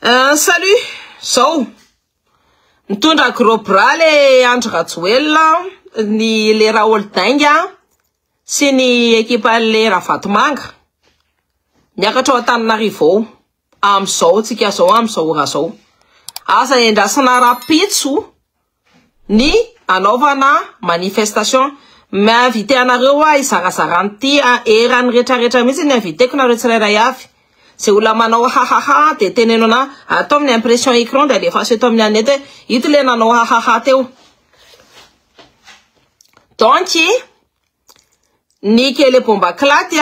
Salut, so. Mitondra gros bras le Andry Rajoelina, le Raoul Dainga, sy ny ekipa le Ravatomanga. Miakatra ao Antananarivo, am'izao tsika zao am'izao ora zao. Asa endrasana rapitso ny anaovana manifestation. Miinvité anareo izarazarany erany retraretra mihitsy ny inviteko nareo tsirairay avy. Ze olona manao hahaha de tenenona atao amin'ny impression écran de alefa eto amin'ny anety hoe ito le nanao hahaha teo. Donc ny kele bomba klaty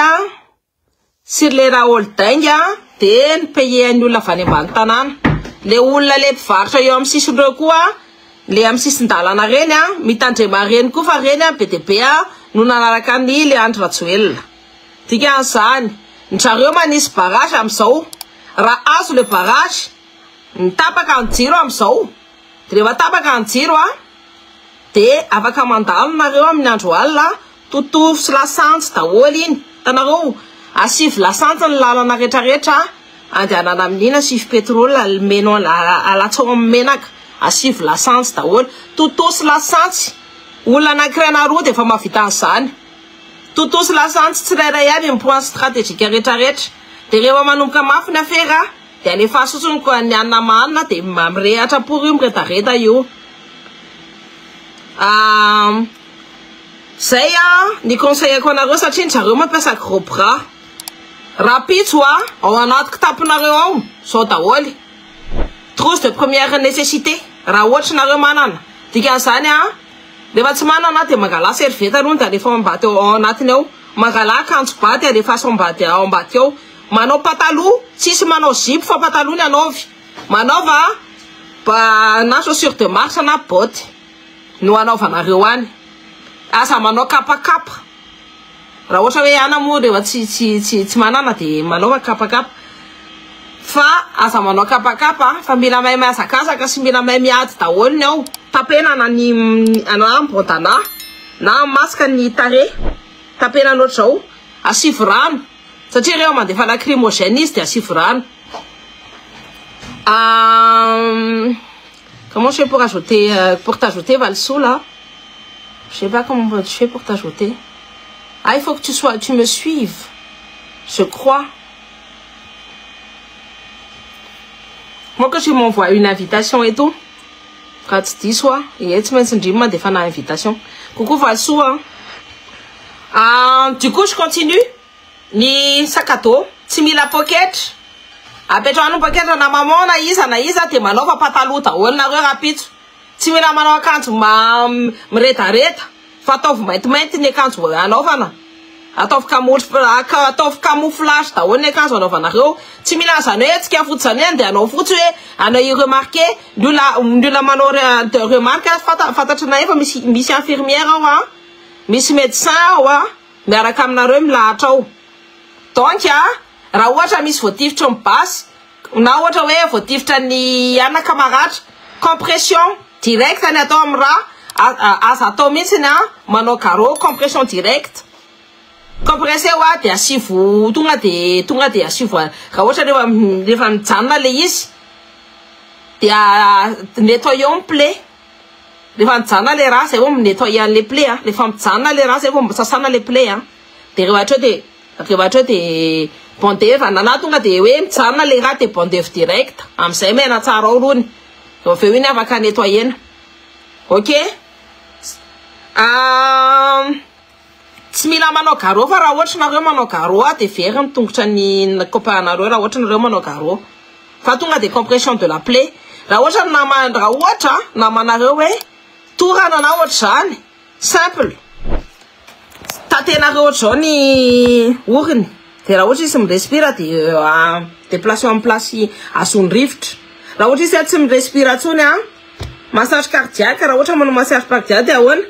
sur le Raoul Dainga de ny paye ny olona avy any ambany tanàna. Le olona le mpivarotra eo amin'ny sisindreo koa le amin'ny sisin-dalana reny mitandrema reny koa fa reny be de be no nanaraka ny le Andry Rajoelina. Dikan'izany ny zareo manisy barrage am'izao, raha azo le barrage mitapaka ny jiro am'izao, de rehefa tapaka ny jiro de afaka mandalo nareo amin'ny andro alina, totovo sy lasantsy daholo iny. Tanareo asivy lasantsy ny lalana retraretra andehanana amin'ina asivy pétrole almeno alatsao amin'ny menaka, asivy lasantsy daholo, totoso lasantsy olona anankiray na roa de efa mahavita an'izany. Totoso lasantsy tsirairay avy amin'ny point stratégique retraretra. De rehefa manomboka mafy ny afera de alefa sotsony koa ny anna manina de mirehatra por io miretareta io. Zay ny conseillako anareo satria zareo mampiasa gros bras. Rapitso ao anaty kitapinareo ao zao daholo. Trousse de première nécessité. Raha ohatra nareo manana. Dikan'izany rehefa tsy manana de mangala serviette aloha de alefa ambady ao anatiny ao. Mangala akanjo ba de alefa ambady ao ambady ao. Manao pataloha, tsisy manao zipo fa pataloha ny anaovy. Manaova na chaussure de marche na botte no anaovanareo any. Asa manao kapakapa. Raha ohatra hoe ana moa rehefa tsy manana de manaova kapakapa. Fa aza manao kapakapa fa mila mahay miazakazaka sy mila mahay miady daholo ny ao. Tapena na ambondana na masaka ny tare. Tapena n'ohatr'izao asivy rano satria reo mandefa lacrymogène izy de asivy rano. Comment je fais pour ajouter pour t'ajouter Valsou là? Je sais pas comment tu fais pour t'ajouter. Il faut que tu me suives. Je crois. Moi que tu m'envoies une invitation et tout. Quand tu dis soit, et tu m'as des une invitation. Coucou Valsou. Du coup, je continue. Ni sakato, timila pocket. Apetra no pocket na maman na isa te manova pataluta. Wala na rapid. Timila manova kanto mretareta. Fatov mainty ne kanto anaovana. Ataovy camouflage daholo ny akanjo anaovanareo. Tsy mila zany hoe tsika fotsiny zany de anao fotsy hoe anao remarqué ny olona manao remarque fantatranay efa misy infirmière ao misy médecin ao miaraka aminareo milahatra ao. Donc raha ohatra misy voatifitra mibasy na ohatra hoe voatifitra ny ana kamaratra, compression direct ny atao amin'ny raha aza atao mihitsy manao carreau compression direct. Compressé de asivo tonga de asivo raha ohatra rehefa mijanona le izy de nettoyons plaie. Rehefa mijanona le raha zay vao nettoyer le plaie rehefa mijanona le raha zay vao sasana le plaie de rehefa de bondeva na tonga de hoe mijanona le raha de bondeva direct am'izay mena tsara ao rony aveo iny afaka nettoyena. Ok. Tsy mila manao carreau fa raha ohatra nareo manao carreau de very mitongotra ny copainareo raha ohatra nareo manao carreau. Fa tonga de compression de la plaie. Raha ohatra namanareo hoe torana na ohatra zany simple. Tatenareo ohatra zao ny oriny. De raha ohatra izy mirespira de déplacement en place azony rivotra. Raha ohatra izy tsy mirespira tsony massage cardiaque. Raha ohatra manao massage cardiaque de ahoana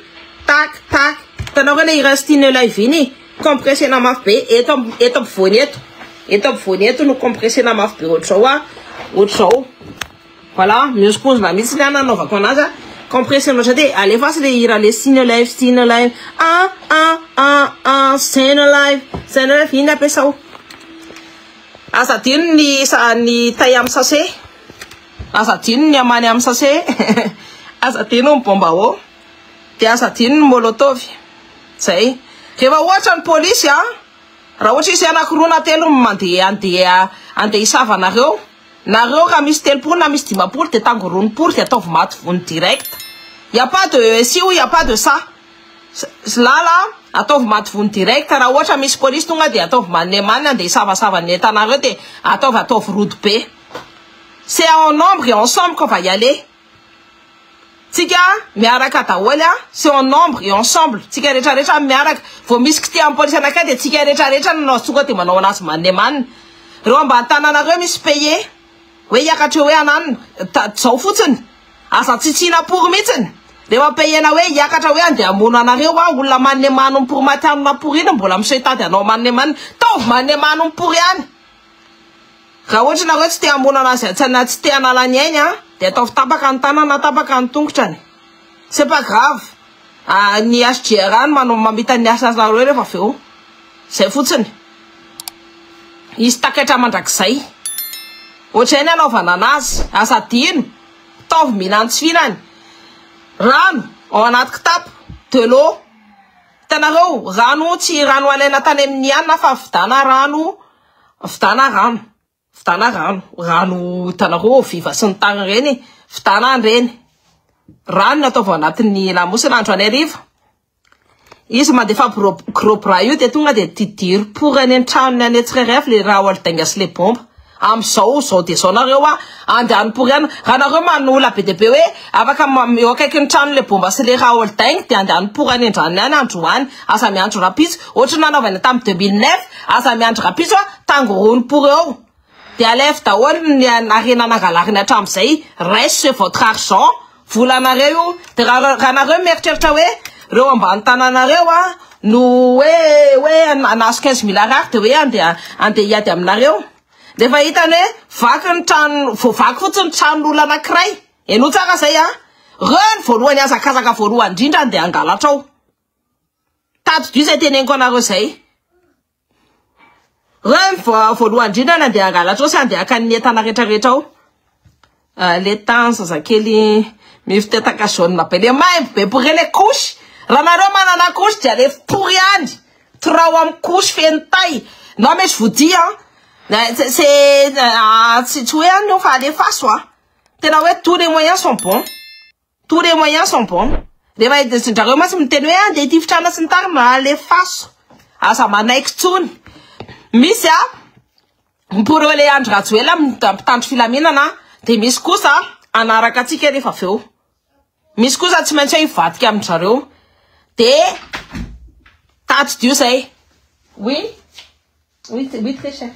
tac tac. Tanao il reste une live ini compresser na mafy be eto ampovoany eto no compresser na mafy be ohatr'izao. Voilà, miosokondrona mihitsy ny anaovako anazy compresser noatra de alefa le hira le stine live stine live iny ampiasao. Aza dino ny tay amin'ny sachet Asatino ny amany am sase. Asatino bomba o. Dia asatino molotov. Zay. Rehefa ohatra ny polisy raha ohatra isy anankirona telo mandeha isava nareo raha misy telopolo na misy dimapolo de tangorony pour de ataovy maty vony direct. Y a pas de si ou y a pas de ça. Là ataovy maty vony direct. Raha ohatra misy polisy tonga de ataovy manemana andeha isavasava ny entanareo de ataovy route be. C'est en nombre et ensemble qu'on va y aller. Tika miaraka daholo c'est en nombre et ensemble. Tika rehetrarehetra miaraka vao misy kity amin'ny polisy anakay de tika rehetrarehetra nanao tsoga de manao anazy manemanina. Reo ambany tananareo misy paye hoe hiakatra hoe ananina zao fotsiny asa tsitsina pour mitsiny. Rehefa payena hoe hiakatra hoe andeha hamono anareo olona manemano pour matanona pour iny mbola miseho tady anao manemana taovy manemano pour ihany. Raha ohatra nareo tsy te hamono anazy tsy te hanala ny ainy de ataovy tapaka ny tanana tapaka ny tongotrany. C'est pas grave. Ny SGR mamita ny asa nareo rehefa aveo. Zay fotsiny. Izy taketra mandrakizay. Ohatra ny anaovana anazy asa dino taovy mihinany tsy fihinany. Rano ao anaty kitapo de l'eau. Hitanareo rano tsy rano alaina tany amin'ny anina fa vidana rano. Rano hitanareo viva sy ny tagna reny vidana reny. Rano ataovy anatin'ny lamosina andro any hariva. Izy mandefa gros bras io de tonga de tidiro pour any an-tranony any tsirairay le raha oldainga sy le bomba. Am'izao de zao nareo andehany pour ihany. Raha nareo manola be de be hoe afaka eo akaiky ny trano le bomba sy le raha oldaigny de andehany pour any andrany any androany asa miandro rapitso. Ohatra nanaovana tamin'ny 2009 asa miandro rapitso tangorony pour eo. De alève daholo ny arena nangalariny hatramin'izay. Reste c'est votre argent. Volanareo de raha nareo mieritreritra hoe reo ambany tananareo no hoe anaso 15 000 ariary de hoe andeha hiady aminareo. Rehefa hitany hoe vaky ny trano vaky fotsiny tranon'olona anankiray. Eno tsara zay reny voalohany azakazaka voalohany indrindra andeha angalatra ao. Tady dio zay teneniko anareo zay. Reny voalohany indrindra andeha angalatra ao sy andeha akany entana rehetrarehetra ao. Les temps zazakely mifitetaka jaune be le maimbo be pour les couches. Raha nareo manana couche dia le pour ihany. Trao amin'ny couche feno tay. Non mais je vous dis c'est tu es nous faire des faces tena hoe tous les moyens sont bons. Tous les moyens sont bons. Rehefa idrareo masy miteny hoe andeha hitifitra sy ny tarina le faso. Asa manaiky tsony. Misy pour le andro rajoela mpitandro filaminana de misy kosa anaraka atsika rehefa aveo. Misy kosa tsy maintsy hivadika aminjareo. De tady dio zay. Oui, très cher.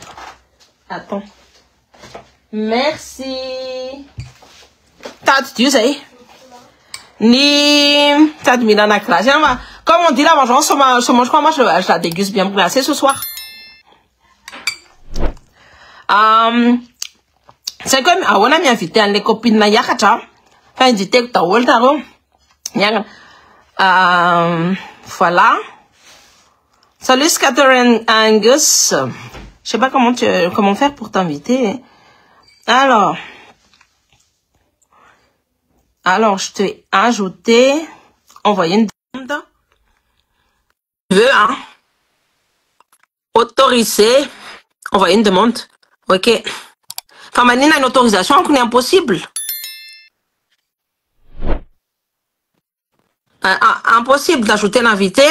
Attends. Merci. Tady dio zay. Ni tady mihinana glacé. Comme on dit là, je crois moi je la déguste bien glacée ce soir. C'est comme on a mis invité les copines na yakatra. Enfin invité que ta woltaro. Voilà. Salut Catherine Angus. Je sais pas comment faire pour t'inviter. Alors je t'ai ajouté, envoyé une demande. Tu veux autoriser, envoyer une demande. Ok. Enfin, Manine a une autorisation qu'on est impossible. Impossible d'ajouter l'invité.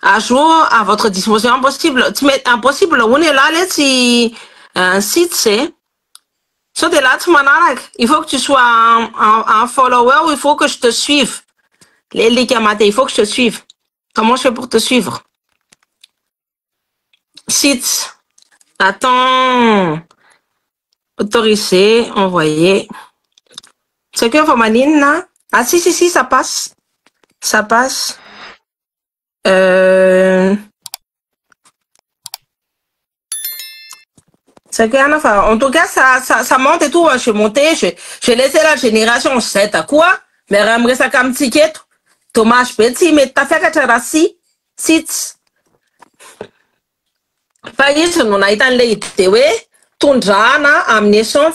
À jour, à votre disposition, impossible. Tu mets impossible, on est là, si un site, c'est. Sur des là, il faut que tu sois un follower ou il faut que je te suive. Les Kamate, il faut que je te suive. Comment je fais pour te suivre? Site. Attends. Autoriser, envoyer. C'est que Romanine, là? Ah, si, ça passe. Ça passe. C'est que, enfin, en tout cas, ça monte et tout. Je vais monter, je vais laisser la génération 7 à quoi? Mais j'aimerais ça comme ticket. Thomas, petit, mais t'as fait quelque chose site. Pas juste, on a été en l'été, oui. Ton drana, amené ça,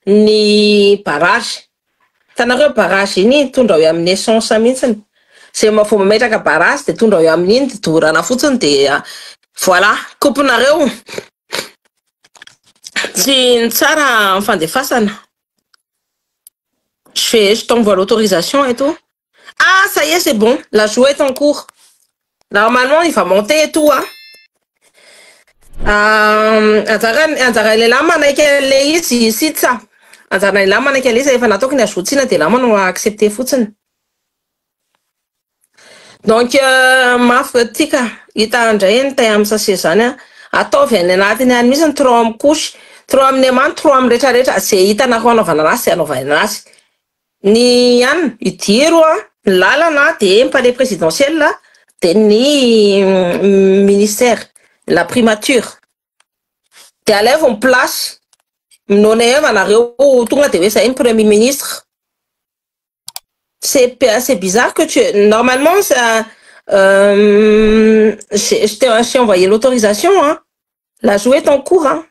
ny barrage. Tanareo barrage iny tondra eo amin'ny essence mihitsiny. Zay fomba metraka barrage de tondra eo amin'iny de dorana fotsiny de voilà, coupenareo. Tsy tsara fandefasana. Je t'envoie l'autorisation et tout. Ah, ça y est, c'est bon. La joue est en cours. Normalement, il va monter et tout, hein. Anjara le lama manaiky le izy site ça. Anjara le lama manaiky le izy efa natao kiny azotsina de lama no accepter fotsiny. Donc mafy tika hita andray ny tay amin'ny sase zany ataovy any anatiny any misy ny 3 amin'ny couche, 3 amin'ny amany, 3 amin'ny retraretra zay hitanao anaovana anazy anaovana anazy. Ny any idiro ny lalana de ny palais présidentiel de ny ministère la primature. De alève en place minonay anareo tonga de hoe ça premier ministre. C'est assez bizarre que tu... Normalement, ça... je t'ai envoyé l'autorisation, hein. La jouer est en cours, hein.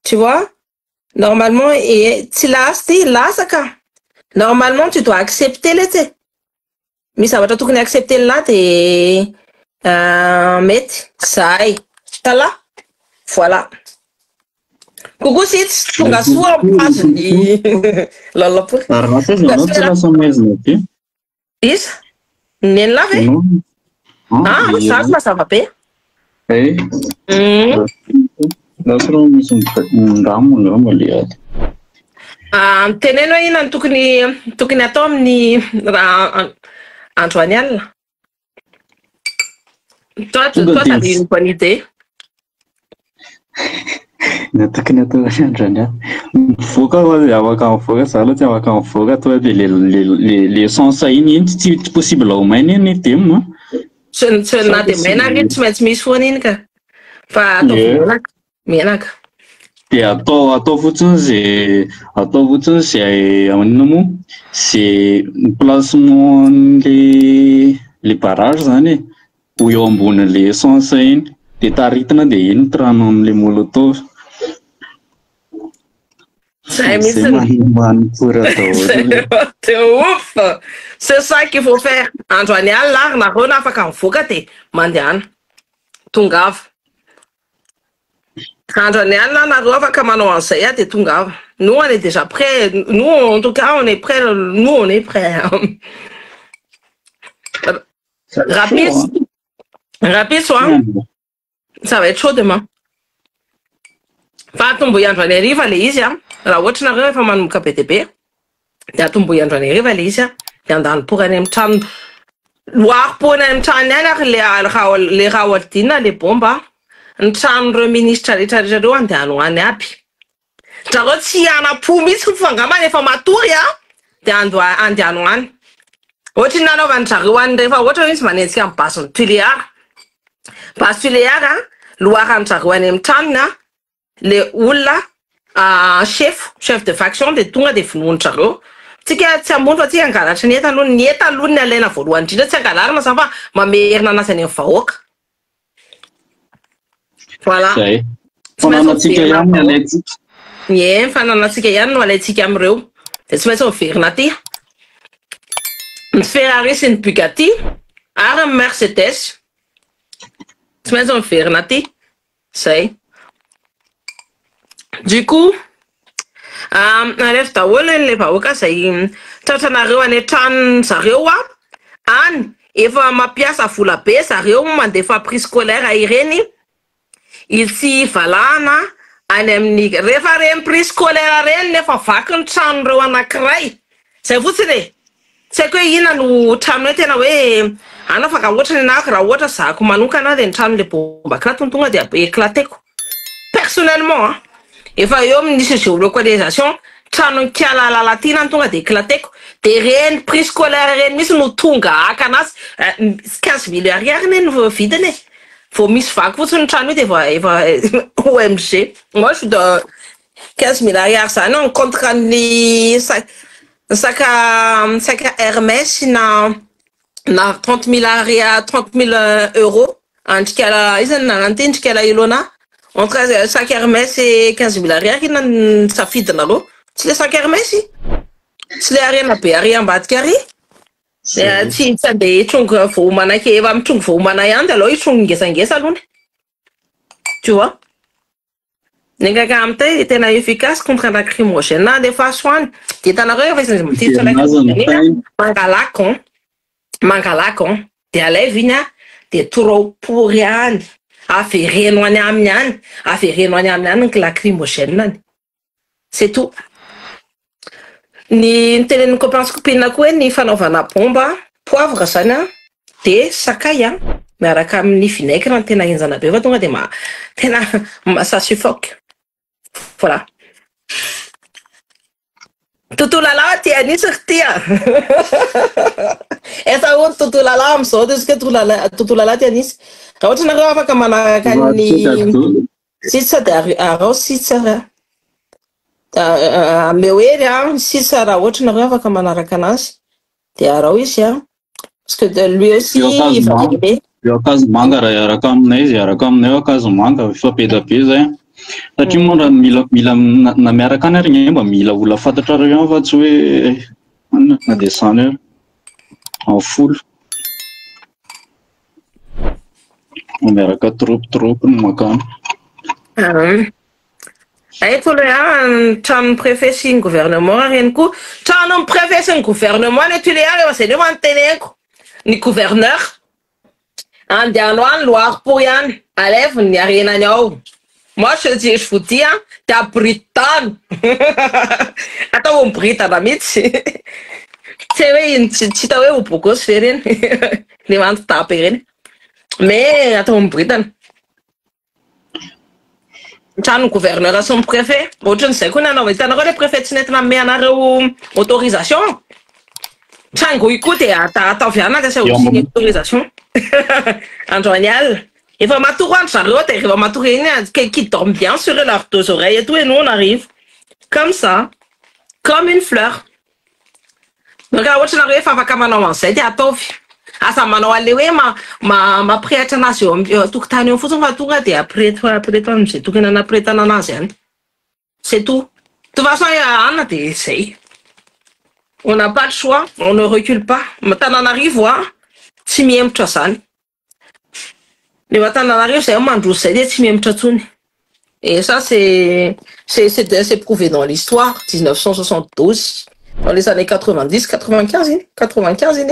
Tu vois? Normalement, et tu l'as là, ça quand. Normalement, tu dois accepter l'été. Mais ça va tout accepter là, t'es... mettre ça y t'as là. Voilà. Coucou, c'est tu as souvent pas Lala pour. Is? Nen lavé? Ah, ça va pas. Eh. Teneno ina tokony atao amin'ny Androany alina. Toi, t'avais une bonne idée. Natokony atao Androany mivoaka afaka mivoaka zala tsy afaka mivoaka toa de le essence iny tsy possible ho maina iny demo tsy na de menaka tsy maintsy misy foana iny ka fa atao menaka de atao fotsiny zay amin'ino mo c'est placement le barrage zany ho eo ambony le essence iny de taritina de iny trano am'le molotov. C'est ouf. C'est ça qu'il faut faire. Androany alina na rona afaka mivoaka de mandeana. Tongava. Androany alina na rona afaka manao an'izay de tongava. Nous on est déjà prêts. Nous en tout cas on est prêts. Nous on est prêts. Rapide soit. Ça va être chaud demain. Fa tombo androany ariva le izy raha ohatra nareo efa manomboka be de atombo androany ariva le izy de andany pour any amin'ny trano loarim-poana any amin'ny trano any le raha aldina le bomba ny tranon'ireo ministra rehetrarehetra reo andehano any aby zareo tsy ana-po mihitsy fangambana efa matory de andehano any ohatra ny nanaovany zareo any rehefa ohatra izy manenjika amin'ny basiny base tuléaire loarany zareo any amin'ny tranony le olona chef de faction de tonga de vonoiny zareo tsika tsy ambony fa tsika angalatra ny eta aloha ny alaina voalohany indrindra tsy angalarina sa fa mamerina anasany amin'ny vahoaka voilà fananatsika ihany no alaitsika am'ireo de tsy maintsy miverina aty ny Ferrari sy ny Bugatti ary ny Mercedes tsy maintsy miverina aty zay. Du coup, alef daholo le vahoaka zay tratranareo any trano zareo any efa mampiasa vola be zareo mandefa prix scolaire ireny itsy valana any amin'ny rehefa reny prix scolaire reny nefa vaky ny tranon'ireo anankiray zay fotsiny tsy haiko hoe ina no trano hoe tena hoe ana afaka ohatra ny anako raha ohatra zako manokana de ny trano le bomba tonga de éclateko personnellement efa eo misy géolocalisation trano kialalala tina tonga de éclateko de reny prix scolaire reny misy no tonga akanazy 15 000 ariary no vidiny faut misy vaky fotsiny ny trano de OMG moi je dois 15 000 ariary zany en contre ny saka Hermès na 30 000 ariary 30 000 euros andrikala izany nanantendrikala ilona Entre sac Hermès et 15 000 ariary ça fit nalo. Tsy le sac Hermès. Tsy le ariana be ary ambadika ary. Tsy de trongo vo manake eva am trongo vo mana ihany aloha i trongo ngesa alone. Tu vois? Nega kamte tena efficace contre la lacrymogène de façon de tanareo fa mtitsa mangalakon de alevina de trop pour yan afereno any aminy any afereno any aminy any lacrymogène. C'est tout. Ni tenen'ny copains copine ko ny fanaovana bomba poivre zany de sakay miaraka amin'ny vinaigre tena enjana be fa tonga de tena ça suffoque. Voilà. Tutulala tia ni tia. Essa on tutulala am so des que tutulala tia ni. Ka watu na rafa kama na kani sitsa da sitsa meweria sitsa ra watu na rafa kama na rakanas. De arao izy parce que de lui aussi il va aider. Yo kazo manga ra rakamnay rakamnay kazo manga fa pedabe zay. Satria moa mila na miaraka any ary mba mila ola fantatra reo fa tsy hoe na descendre en full miaraka trop no makano. Aiko le trano préfet sy ny gouvernement reny ko trano préfet sy ny gouvernement le tule ary c'est le manteneko ny gouverneur andiano any Loire pour yan alève ny arenany ao. Moi, je vous dis, t'es à Britann. Attends, on Britann, amit. C'est vrai, si t'as vu, pourquoi se faire rien? Les ventes tapent rien. Mais, attends, on Britann. T'as un gouverneur à son préfet. Bon, je ne sais qu'on a non, mais t'as le préfet, tu n'es pas mais en autorisation. T'as un goût, écoute, t'as fait un an, t'as aussi une autorisation. En général. Il va m'atourer en Charlotte, il va m'atourer qui dorment bien sur leurs deux oreilles et tout, et nous on arrive comme ça, comme une fleur. Donc, à votre arrive, il va comme un homme, c'est à tofi. À sa mano, allez, ma prête nation, tout le temps, il faut qu'on tout regarder après toi, c'est tout qu'on a prêté en nation. C'est tout. De toute façon, il y a un des essais. On n'a pas le choix, on ne recule pas. Maintenant, on arrive, voir, si mieux, tu as les Watananario, c'est un mandou, c'est des timim tatouni. Et ça, c'est prouvé dans l'histoire, 1972, dans les années 90, 95, 95,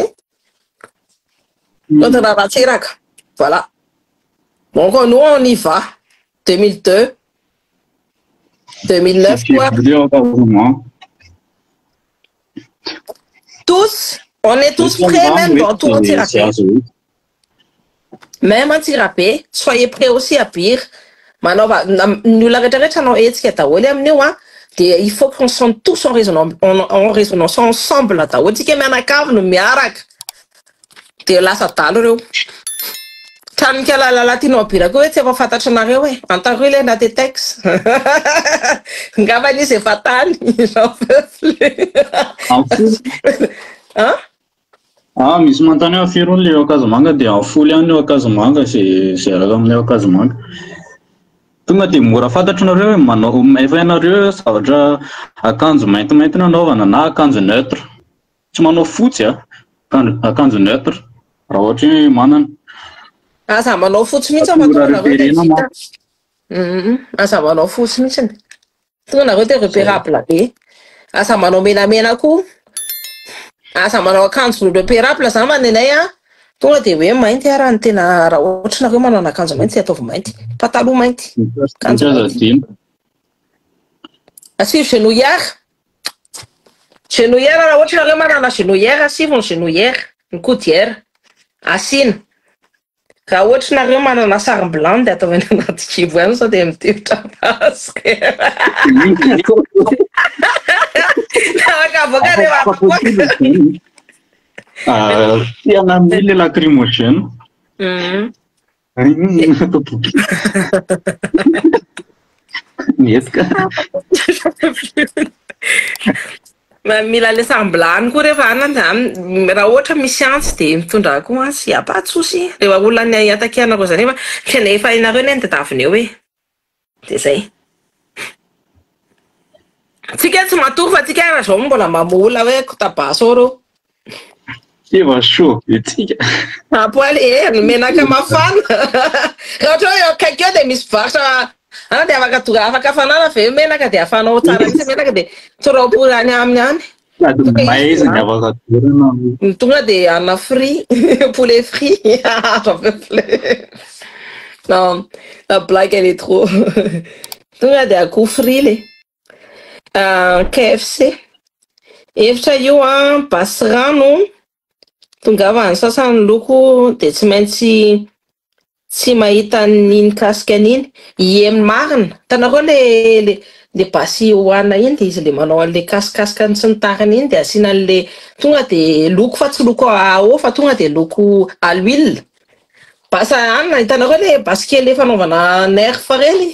quand on a battu Irak. Voilà. Donc, nous, on y va. 2002, 2009, quoi. Tous, on est tous prêts, même dans tout entier. Même anti-rappé, soyez prêts aussi à pire. Maintenant, nous l'arrêterons il faut qu'on soit tous en résonance ensemble. Là, là, ça t'a Tan kala la latino pira ko etse va fatatsa nareo e antareo le na te texte ngava ni c'est fatal j'en peux plus hein ah misy mantany afiro le okazomanga de afoly any okazomanga c'est raha amle okazomanga tonga de mora fatatsa nareo manao efa ianareo zavatra akanjo maintimainty nanaovana na akanjo neutre tsy manao fotsy akanjo neutre raha ohatra hoe manana asa manao fotsy mihitsy afa asa manao fotsy mihitsy tonga nareo te repérable be asa manao menamena koa asa manao akanjo repérable zany manenay a tonga de hoe mainty ara ny tena raha ohatra nareo manao akanjo mainty ataovy mainty pataloha mainty asivy genouillère raha ohatra nareo manana genouillère asivy ny genouillère ny coudière asina raha ohatra nareo manana sary blanc de ataovana anaty kibo ihany sao de mitevitra basque tiana mille lacrymogène mila le samblan koa rehefa any raha ohatra misy antsy de mitondra koa sy apatsosy rehefa olona ny atakianareo zany efa efa inareo ny tadaviny eo e dia zay tsika tsy matory fa tsika raha zao mbola mamola hoe kotabaso reo Eva chaud itsika apoaly menaka mafana raha ohatra hoe akaiky eo dia misy varotra ana dia afaka afanana ve menaka dia afanao tsara misy menaka dia tsorapory any aminy any maiziny afaka dorana tonga dia ana frit poulet frit j'en peux plus non la blague elle est trop tonga dia akoho frit le KFC efitra io basy rano tongava ny sasany loko dia tsy maintsy tsy mahita niny kasika niny iemy marina tanareo le basy hoana iny dia izy le manao an'le kasikasika sy ny tariny iny dia asiana an'le tonga dia loko fa tsy loko ao fa tonga dia loko à l'huile basa anina hitanareo le basy kely fanaovana nerf reny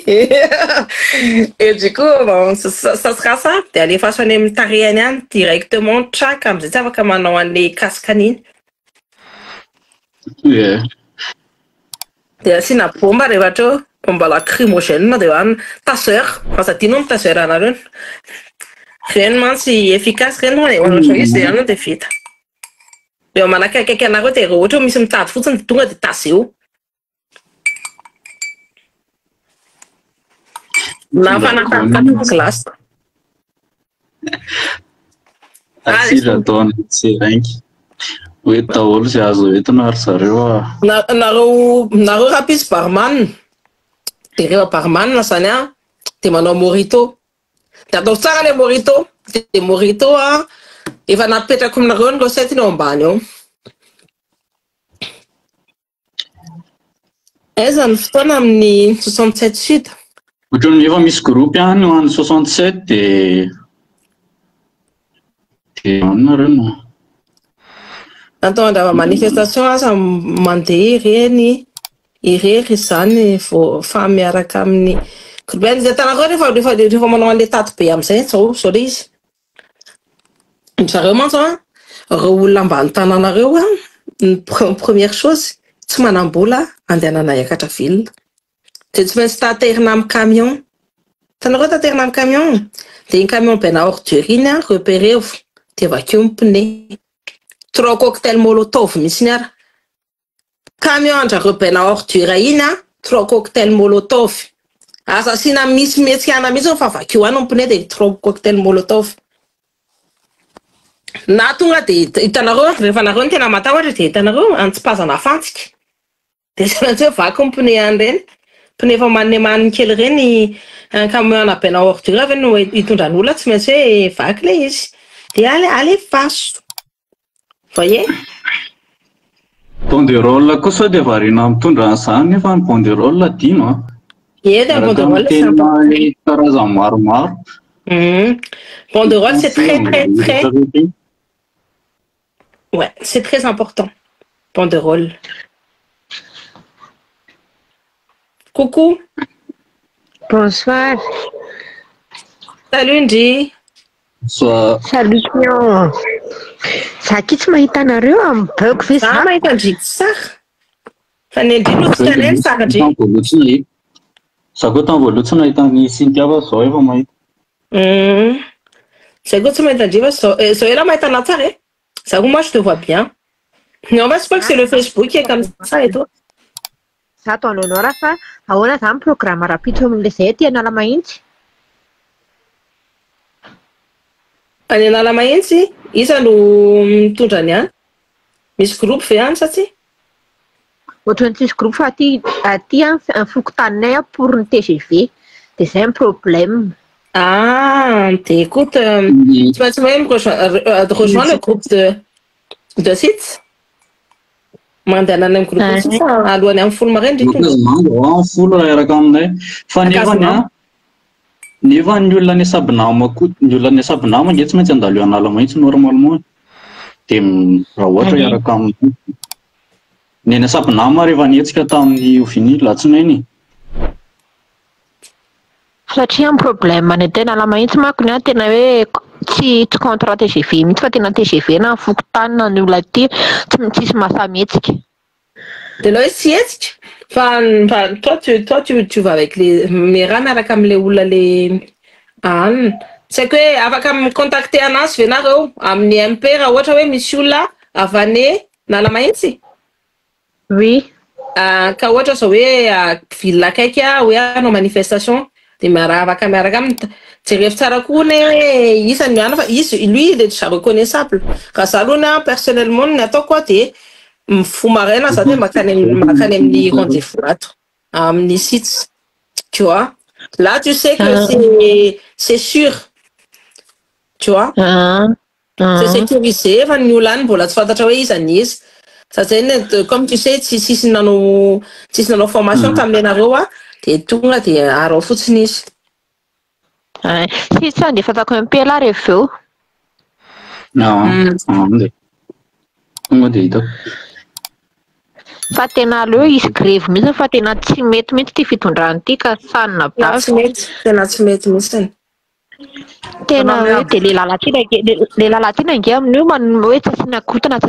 et du coup ça sera ça dia alefaso any amin'ny tarehany any directement traka am'izay tsy afaka manao an'le kasika niny dia asiana bomba rehefa treo bomba lacrymogène dia hoany taseur fa sadino amin'ny taseur anareo reny mantsy efficace reny dia ohatrao izy dia ano dia vita dia manakaiky anareo dia rehefa ohatra misy mitady fotsiny dia tonga dia taseo na fanataka glace asira taona tsy ranky hoe daholo izay azo entina ary zareo nareo rapisy barman dia rehefa barman zany dia manao morito dia atao tsara le morito dia morito efa napetrako aminareo ny recette iny ao ambany ao aiza ny fotoana amin'ny 67 sud ohatrany efa misy groupe any ho an'ny 67 dia anareo atao andrava manifestation asa mandeha ireny irery izany vao fa miaraka amin'ny groupe zay tanareo rehefa manao an'le tato be amin'izay zao le izy zareo mantsy reo olona ambany tananareo ny première chose tsy manam-bola andehanana iakatra vilona dia tsy maintsy taterina amin'ny camion tanareo taterina amin'ny camion dia iny camion bena ordure iny repéreo dia vakeo ny pneu 3 cocktail molotov misy ny ara camion andrareo bena ordure iny 3 cocktail molotov asa asiana misy metsika mihitsy fa vakeo any ny pneu dia 3 cocktail molotov na tonga dia hitanareo rehefa nareo ny tena matahotra dia hitanareo antsipazana fantsika dia tsy maintsy hoe vaky ny pneu any reny pneu efa maniny kely reny camion bena ordure avy no hitondra ny olona tsy maintsy hoe vaky le izy dia alefaso voyez banderole kosa dia varina mitondra an'izany nefa ny banderole dino karazany maromaro banderole c'est très ouais c'est très important banderole coucou bonsoir salut Ndry salut Pion Zaki tsy mahita anareo amin'ny beko ve za mahita Ndriky sara fa ny Ndry no tsy tanay sara Ndry za koa tamboaloha tsy nahitany Cynthia fa zao efa mahita zay koa tsy mahita Ndry fa zao ela mahita ana tsara ça moi je te vois bien non va c'est pas que c'est le Facebook qui est comme ça et toi za to anonora fa ahoana za ny programme rapitro amin'le zay ty anala mahitsy any anala mahitsy isa no mitondra ny any misy groupe ve any sa tsy ohatrany tsisy groupe fa aty ny fokotaninay pour ny TGV dia zay ny problème dia écoute tu m'as même rejoindre le groupe de site mandeha any groupe de site alohany amin'ny folo maraina ndrika folo araka aminay fa nefa ny olona ny sabinama ny olona ny sabinama nge tsy maintsy andalo anala mahitsy normalement dia raha ohatra iaraka amin'ny ny sabinama rehefa nietsika tamin'ny oviny latsinainy satria ny problème ny tena ala mahitsy manko ny tena hoe tsy contrat TGV mihitsy fa tena TGV na fokotanina ny olona ty tsy tsisy mahasamihetsika dia lao hoe tsy hetsika Toi, tu vas avec les raha comme les olona le c'est que afaka contacter anazy venareo amin'ny MP raha ohatra hoe misy olona avane Nala-Mahitsy. Oui. Ka ohatra zao hoe ville akaiky hoe hanao manifestation de afaka miaraka aminy jerevy tsara koa ne isany miana fa lui il est déjà reconnaissable ka za aloha personnellement ny ataoko de mifomaraina za de makany amin'ny rendez-vous ato amin'ny site tu vois là tu sais que c'est sûr tu vois c'est sécurisé fa ny olona mbola tsy fantatra hoe iza ny izy ça c'est comme tu sais tsisy nanao formation tamin'ny nareo de tonga de arao fotsiny izy si ça ndefa fatako MPLA reveo non tonga de hitako fa tena aleo izy grève mihitsy fa tena tsy mety mihitsy ty fitondrany ty ka sanina basy tena tsy mety mihitsy tena hoe de le lalatina nge amin'io hoe tsy asiana kotana fa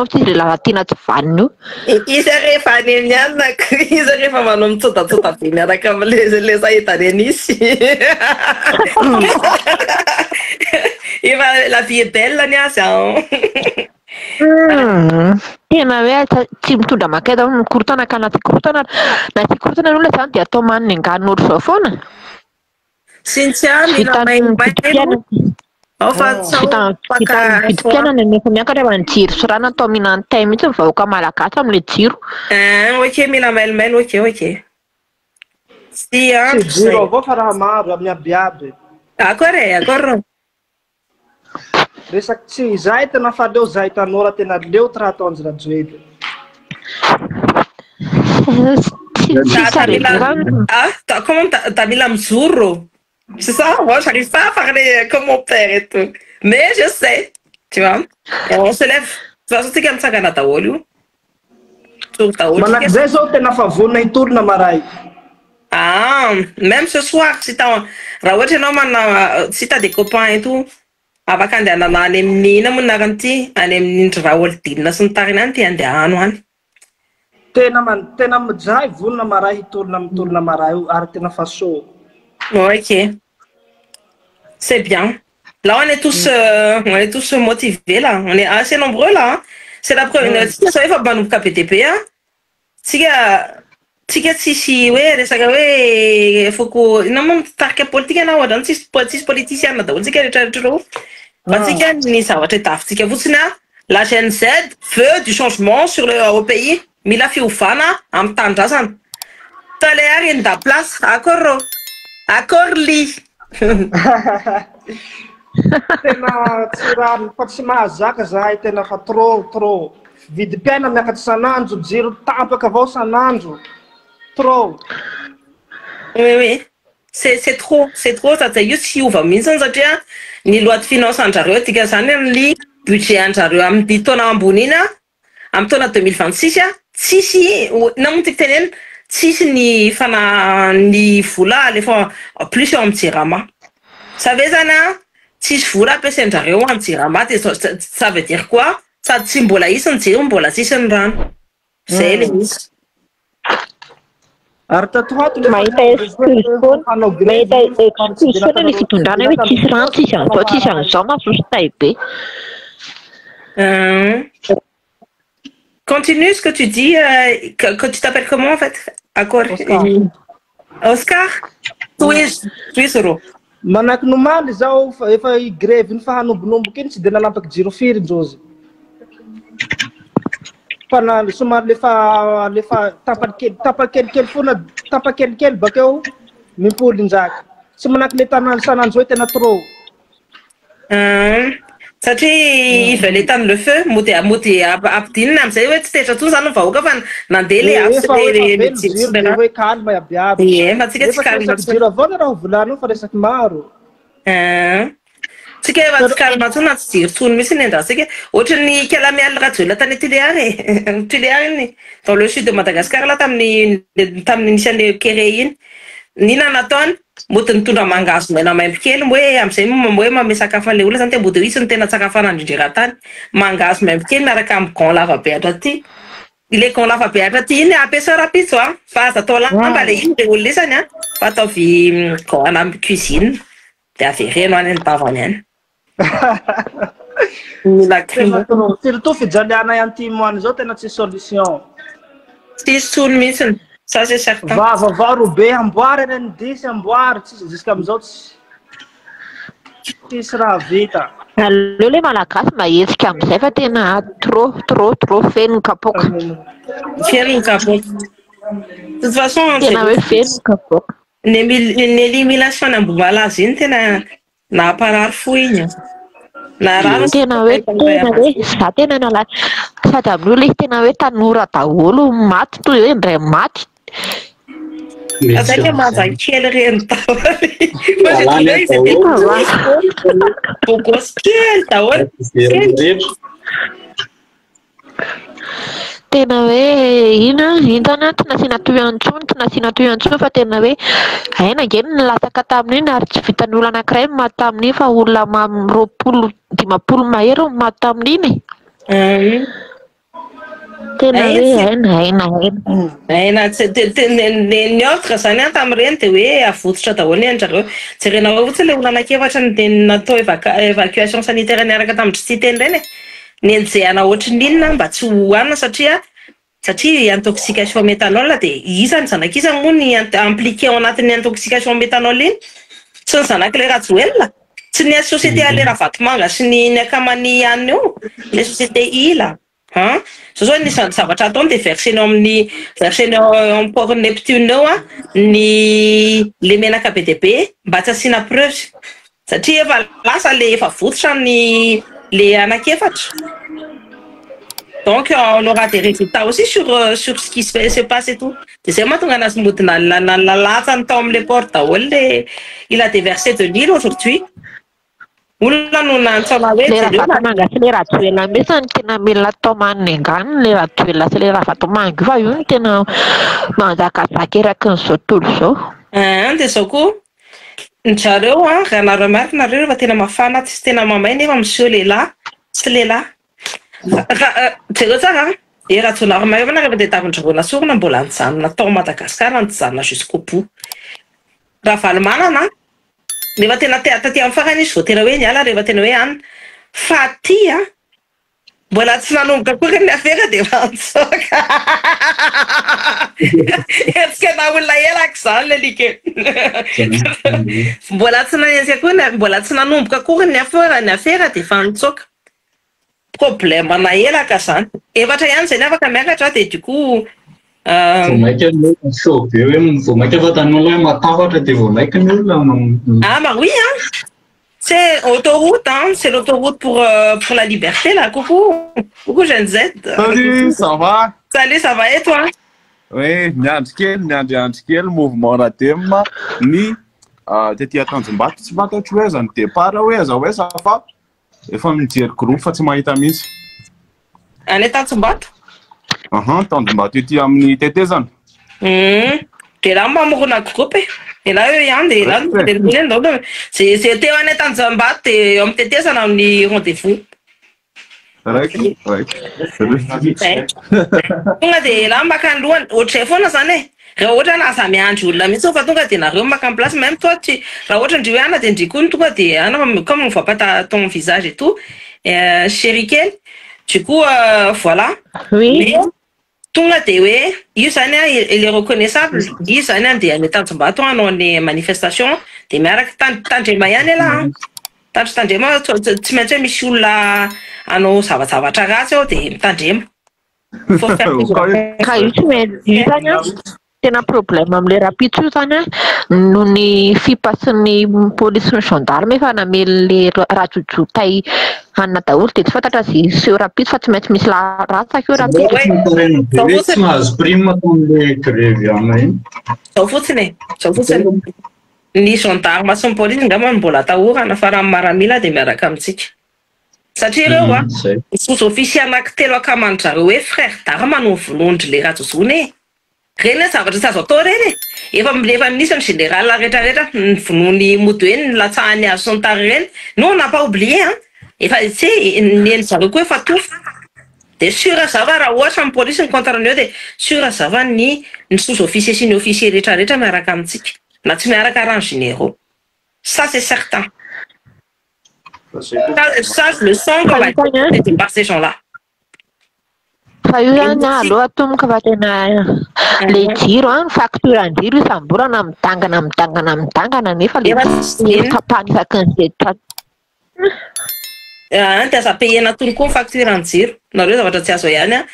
tsy le lalatina tsy vanina io izy rehefa any amin'ny anako izy rehefa manao mitsotatsota be miaraka am'le zahitany anisy efa la vie est belle ny azy tena hoe tsy mitondra makeda mikorotana ka na tsy korotana olona zany de atao maniny angan'olo zao foana Cynthia vidim-pianana nefa miakatra rehefa ny jiro sy rano atao mihinany tay mihitsy mivahoaka malagasy am'le jiro ok mila mailomailo ok si jiro avao fa raha maro amin'ny abiaby accord resaky tsy zahay tena fa leo zahay tanora tena leo ty raha ataonzy rajoely comment t'as mis la mzuro c'est ça moi j'arrive pas à parler comme mon père et tout mais je sais tu vois et on se lève de toute façon c'est comme ça qu'on a taolo manaka zay zao tena fa vonina hitolona maray même ce soir si t'as raha ohatra anao mana si t'as des copains et tout afaka andehanana any amin'ny ina moa narany ty any amin'ny raha olodinina sy ny tariny any ty andehano any tena zahay vonina maray hitolona mitolona maray io ary tena fa so ok c'est bien là on est tous motivés là on est assez nombreux là hein. C'est la première fois ça va manomboka PTP tsika tsisy hoe resaka hoe foko nama mitarika politika na ohatra tsisy politicienne daholo tsika rehetrarehetra fa tsika ny zavatra tafintsika fotsiny la chaîne Z veut du changement au pays mila fiovana amin'ny tanindrazana tolère in da place accord li tena tsy raha fa tsy mahazaka zahay tena fa trop vidim-piaina miakatra sanandro jiro tampaka avao sanandro trop oui c'est trop ça io tsy hiova mihitsy satria ny loi de finance andrareo tika zany amin'ny budget andrareo amin'ny taona ambony iny amin'ny taona 2026 tsisy namontika tenena tsisy ny ny vola alefa plus eo amin'ny jirama savez zany tsisy vola ampiasaindrareo amin'ny jirama de ça veut dire quoi sady tsy mbola isy ny jiro mbola tsisy ny rano zay le izy ary tatoato mahita exclusion ny fitondrana hoe tsisy rano tsisy an'izao tsisy an'izao masositay be Continue ce que tu dis, que tu t'appelles comment en fait? Oscar? Oui, Soro. Manaky nomaly zao efa grève ny fahanombonomboka iny tsy de nanampaky jiro firy ndrozy. Fa somary lefa tapakelikely fona tapakelikely bakeo mimpoly ndraka. Tsy manaky le tanany sanandro hoe tena trop. Satria ils veulent éteindre le feu mody abdinina amizay hoe tsy tetra tsony zany vahoaka fa nandeha le hoe calme abiaby fa tsika tsy calme jiro avao raha volano fa resaky maro tsika efa tsy calme tsony na tsy jiro tsony mihitsy ny andrasika ohatrany Kalamial radio tany Tuléar iny dans le sud de Madagascar la tamin'ny nisy an'le kere iny nina nataony mody nitondra mangazo maina maimbo kely hoe amizay hoe mame sakafo an'le olona zany te mody isy ny tena sakafo an'andrindrera tany mangazo maimbo kely miaraka amin'ny gant lava be ato aty Ile qu'on lava beatra ty iny ampiasa rapitso fa aza atao lamba le iny le olo lesany fa atao vy goana amin'ny cuisine de avereno any ny bavany any. Mila crime. Surtout fijaliana ihany ty moany zao tena tsy solution. Tsisy tsony mihitsiny, ça c'est certain. Va robe amboary eny disy amboary jusqu'à amizao tsisy raha vita. Aleo le malagasy mahetsika amizay fa tena trop feno kapoka. Feno kapoka. De toute façon, tena hoe feno kapoka. L'élimination nambovala azy iny tena naparary fo igny. Tena hoe za tena nala sady amin'io le tena hoe tanora daholo maty toy hoe indray maty. Azaika mazakely reny daholo. Bogosy kely daholo. Tena hoe ina tsy nasiana tohantsony fa tena hoe aina ngeny nilasaka tamin'iny ary tsy vitan'ny olona anankiray maty tamin'iny fa olona 20 mahery maty tamin'iny. Tena hoe aina ny autre zany tamin'ireny de hoe avototra daholo ny anjareo. Jerena hoe ohatsy le olona anankiefatra ny natao évacuation sanitaire niaraka tamin'ny cité reny nenjehana ohatrin'inona mba tsy hohanina satria intoxication méthanol de isany zanak'isa moa ny impliqué ao anatin'ny intoxication méthanol iny tsy ny zanaky le rajoelona tsy ny société alera vatomanga sy ny akamany ihany eo le société ila zao ny zavatra ataony de verseny amin'ny en port Neptune eo ny le menaka BDB mba tsy asiana preuve satria efa lasa le efa vototra ny le anakefatra. Donc on aura des résultats aussi sur ce qui se passe et tout. De c'est moi tonga anazy mody nalatsany tao amin'ny le porte daholo le il a déversé de l'huile aujourd'hui. Olona no nantsona hoe le raha sy le raha toela mihitsy tena mila atao maniny angany le raha toela sy le raha vatomanga fa io no tena manjakazaka eraky n'izao tontolo zao. De zao koa zareo raha nareo markinareo rehefa tena mafana tsy tena mamay nefa monsieur lehilahy sy lehilahy jereo tsara raha jonaro mahefa na rehefa de tavin-dravoana sorona mbola nijanona tao Madagasikara nijanona jusqu'au bout raha valomanana rehefa tena taty amin'ny farany izy vao tena hoe niala rehefa tena hoe any fa ty mbola tsy nanomboka kory ny afera de mantsoka etsika na olona elaka zany le like mbola tsy nanesika kory mbola tsy nanomboka kory ny afera de fa nitsoka problème na elaka zany efatra ihany zay ny afaka miakatra de du coup vomaika show be hoe vomaika fa tanolo hoe matavatra de vomaika ny olona. Bah oui c'est autoroute c'est l'autoroute pour la liberté là. Coucou Gen Z. Salut, ça va? Salut, ça va et toi? Oui, niandry kely mouvement Radem ny tetỳ Tanjombato tsy fantatro hoe aiza ny départ hoe aiza hoe sa fa efa mijery groupe fa tsy mahita mihitsy. Any Tanjombato? Tanjombato ety amin'ny tetezana. De là mamorona groupe et là eux ihany de là donc c'est teo any Tanjombato de amin'ny tetezana amin'ny rendez-vous. Tonga de là makany lohany ohatray foana zany e raha ohatra na aza miandry olona mihitsy fa tonga de nareo makany place même toi raha ohatra ndry hoe ana de ndry koa ny tonga de ana comme on voit pas ton visage et tout chéri kely du coup voilà. Oui. Tonga de hoe io zany il est reconnaissable io zany de any Tanjombato hanao ny manifestation de miaraka tandrema ihany ela tandrema tsy maintsy hoe misy olona anao zavatra ratsy ao de mitandrema. Ka io tsy maintsy zany tena problème am'le rapitso io zany noho ny fipasin'ny polisy sy ny gendarme efa namely le rajojotay hanina daholo de tsy fantatra seho rapitso fa tsy maintsy misy ratsaka io rapitso. Tsy mahazo prime ataon'le grevy ana iny. Zao fotsiny ny gendarme sy ny polisy ngamba mbola atahorana fa raha maramila de miaraka amintsika satria ireo sous-officier anankitelo akamandrareo hoe frère d'arme no volondry le rajozony reny zavatra tsy azo atao reny efa minisy ny général rehetrarehetra nyvonony mody hoe nilatsahany azo sy ny tary reny no on n'a pas oublié efa tsy neny zareo koa efa tofo de sûr zava raha ohatra amin'ny polisy ny contraneo de sûr zava ny sous-officier sy ny officier rehetrarehetra miaraka amintsika na tsy miaraka rano généraux. Ça c'est certain. Ça je le sens qu'on va être par ces gens-là. Fa io zany aloha atomboka fa tena le jiro an facture-n-jiro isam-bolana mitangana nefa le tapany isaky ny zetra. Ty aza payena tony koa facture-n jiro nareo zavatra tsy azo ihany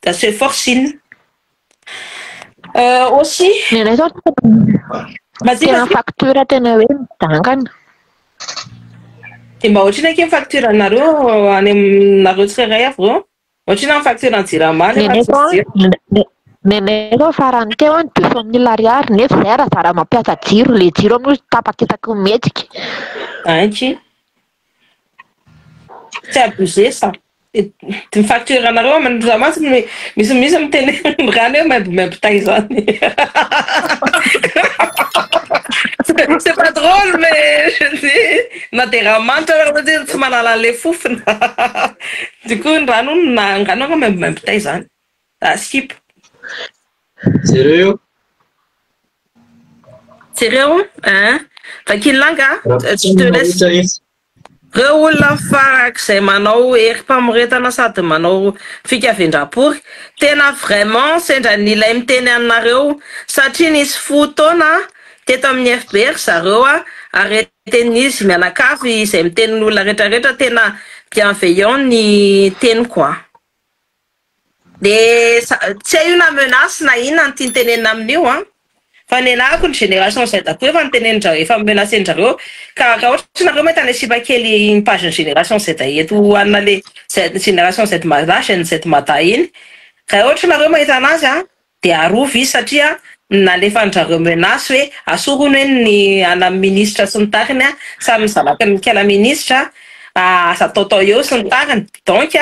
da se forcine aussi nenay zao tena facture tena hoe mitangana. De mba ohatriny ake facture nareo any aminareo tsirairay avy reo ohatriny amin'ny facture ny jirama nenay zao farany teo an 200 000 ariary nefa zay raha zara mampiasa jiro le jiro amin'io tapakitaky metsika. Anky tsy abusé ça. Ty facture anareo mandramatsy misy miteny rano hoe mampitay zany. C'est pas drôle mais je dis nateramanta tsy manala le fofona. Du coup rano ngano mampitay zany. Skip. Sérieux? Sérieux? Hein? Vakilanga, je te laisse. Reo olona farak'izay manao erim-pamoretana sady manao fikavian-drapory tena vraiment sendra nilay miteny aminareo satria nisy fotoana teto amin'ny FBR zareo arreten'izy mianakavy izay mitenin'olona rehetrarehetra tena bienveillant ny teny koa. De tsy io na menace na inona ny tiany tenenina amin'io fa nenako ny génération Z koa efa nitenenindreo efa menacen-jareo ka raha ohatra nareo mety anesipa kely ny page ny génération Z eto anna le génération Z malaza ny Z mata iny raha ohatra nareo mahita anazy de arovy izy satria nalefanjareo menace hoe asorony hoe ny ana ministre sy ny tariny samy zavaky ny kela ministre asa taotao eo sy ny tariny donc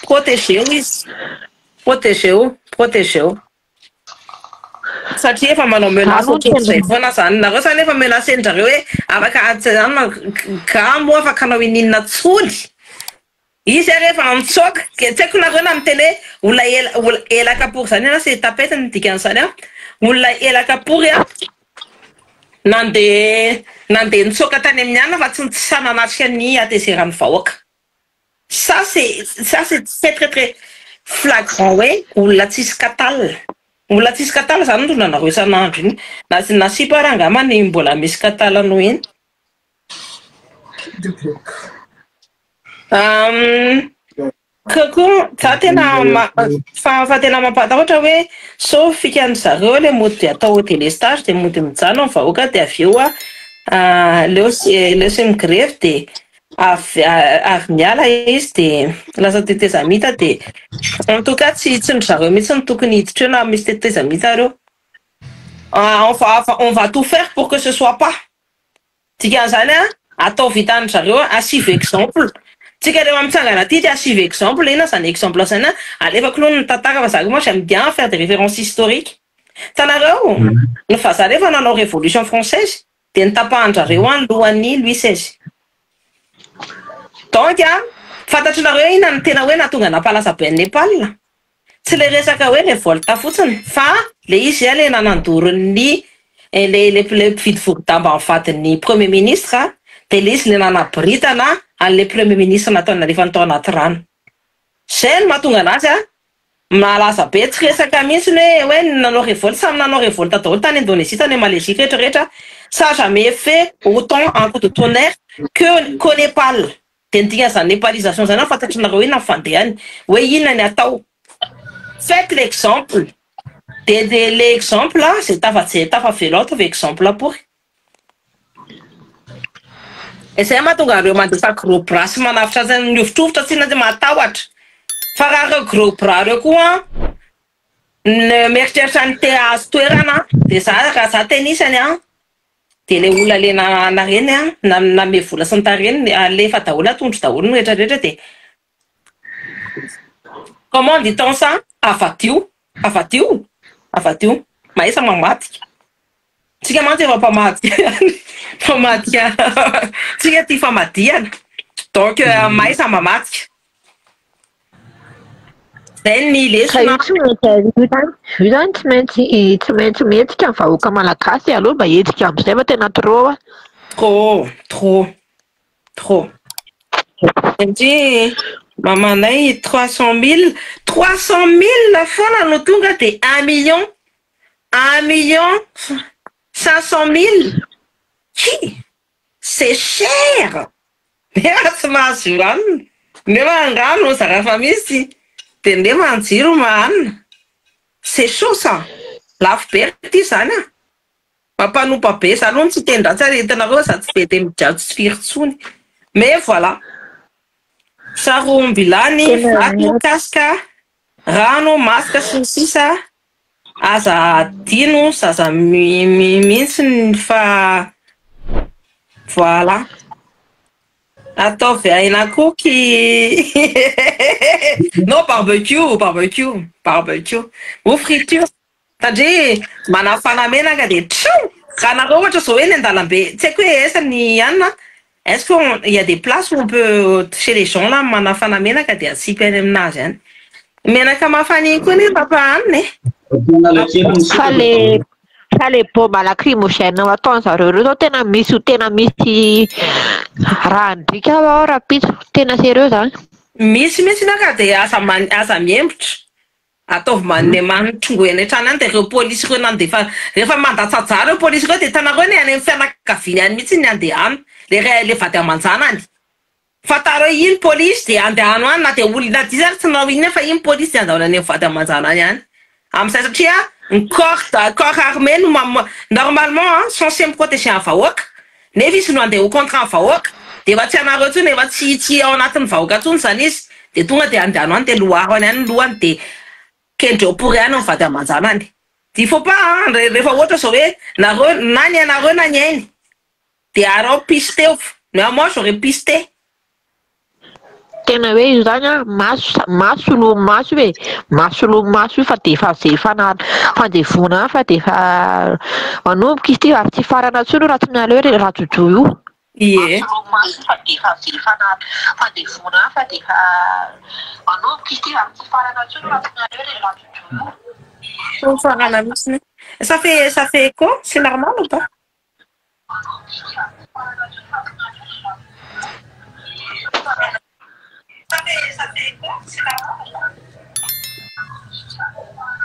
protégeo izy protégeo satria efa manao menace ohatr'izay foana zany nareo zany efa menacen'jareo hoe afaka gamo afaka anao ininona tsoly izy rehefa mitsoka tsy haiko nareo na miteny hoe olona elaka pour zany na c'est tapette ny dikan'izany olona elaka pour nandeha nitsoka tany amin'ny anina fa tsy sananatrika ny atezerany vahoaka. Ça c'est très très flagrant hoe olona tsisy katale. Olona tsisy katala zany ndrona nareo isan'andro iny nasipa raha angamba ny mbola misy katala no iny. Kokoa za tena fa tena mampatahotra hoe so fikan'zareo le mody atao délestage de mody mijano amin'ny vahoaka de avy eo leo sy migrevy de avy miala izy de lasa tetezamita de en tout cas tsy ndry mihitsy ny tokony hiditra eo na misy tetezamita reo. On va tout faire pour que ce soit pas. Dikan'izany atao vitan'ny zareo asive exemple. Tsika rehefa mitsangana aty de asive exemple ina zany exemple zany alefako aloha ny tantara fa zaka moi j'aime bien faire des références historiques. Tanareo fa za rehefa nanao révolution française de nitapahanjareo alohan'ny Louis XVI. Donc fantatrinareo ina ny tena hoe natonga napalaza be ny Nepal tsy le resaka hoe révolte fotsiny fa le izy le nanandoro ny le mpividy vorodamba amin'ny vadin'ny premier ministre de le izy le nanabritana an'le premier ministre nataony nalefa natao anaty rano. Zay no mahatonga anazy malaza be tsy resaka mihitsy hoe nanao révolte samy nanao révolte daholo tany Indonésie tany Malaisie rehetrarehetra ça jamais fait autant un coup de tonnerre qu'au Népal. De ndikan'izany népalisation zany fantatrinareo ina fandehany hoe inona ny atao. Faites l'exemple de l'exemple c'est tafavelo atao exemple pour zay mahatonga reo mandefa gros bras sy manavitra zany miovitrovotra tsy na matahotra fa raha reo gros bras reo koa mieritreritra ny te azo toerana de raha za tenisany de le olona le nareny name vola sy ny tareny alefa daholo atondro daholo ny rehetrarehetra de comment dit-on ça? Avadio maisa mamatika tsika mantsy efa mpamatika tsika ty famadiana donc maisa mamatika zay ny lesona tsy maintsy mihetsika amin'ny vahoaka malagasy aloha mba hetsika am'izay fa tena trop trop satria mamanay 300 000 foana no tonga de 1,500,000 c'est cher nefa tsy mahazo ranony nefa angano zarafa misy de nde manjiro mahanina c'est chaud ça lafo be ty zany mampanompa be za aloha tsy tendratsy aretinareo za tsy be de midrado sy firitsony mais voilà sarombilany vato kasika rano masaka sy ny sisa aza dino zaza mihitsy fa voilà ataovy ainakoky non barbecue ou friture satria manafana menaka de tchou raha nareo ohatra zao hoe ny andalambe tsy haiko hoe esa ny anina est-ce qu'il y a des places où on peut chez les gens là manafana menaka de asipy any aminazy any menaka mafana iny koa ne papahaniny fa le bomba lacrymogène ataony zareo reo zao tena misy raha ndrika ao rapitso tena sérieux zany misy naka de aza miembotra ataovy manne manitrongoeny trany any de reo polisy reo nany defa rehefa mandatsajara reo polisy reo de tanareo ny any amin'ny fianakaviny any mihitsy ny andeano le vady amanjana any fatareo iny polisy de andehano any na de olona ty zany tsy nao iny fa iny polisy de andahona any vady amanjana any any am'izay satria ny corps armé no normalement censé miprotéger ny vahoaka nefa izy no andeha ho contre ny vahoaka de efa tsy anareo tsony efa tsy ao anatin'ny vahoaka tsony zany izy de tonga de andehano any de loaro any any lohany de kendreo pourri any mivady amanjana any de il faut pas rehefa ohatra zao hoe nareo na ny anareo na ny ainy de arao piste mais moi j'aurais pisté tena hoe io zany maso fa de efa zay fandevona fa de efa manomboka izy ty ary tsy farana tsony raha tsy miala hoe raha jojo io ie fa de efa zay fandevona fa de efa manomboka izy ty ary tsy farana tsony raha tsy miala hoe raha jojo io farana mihitsy ça fait quoi c'est normal ou pas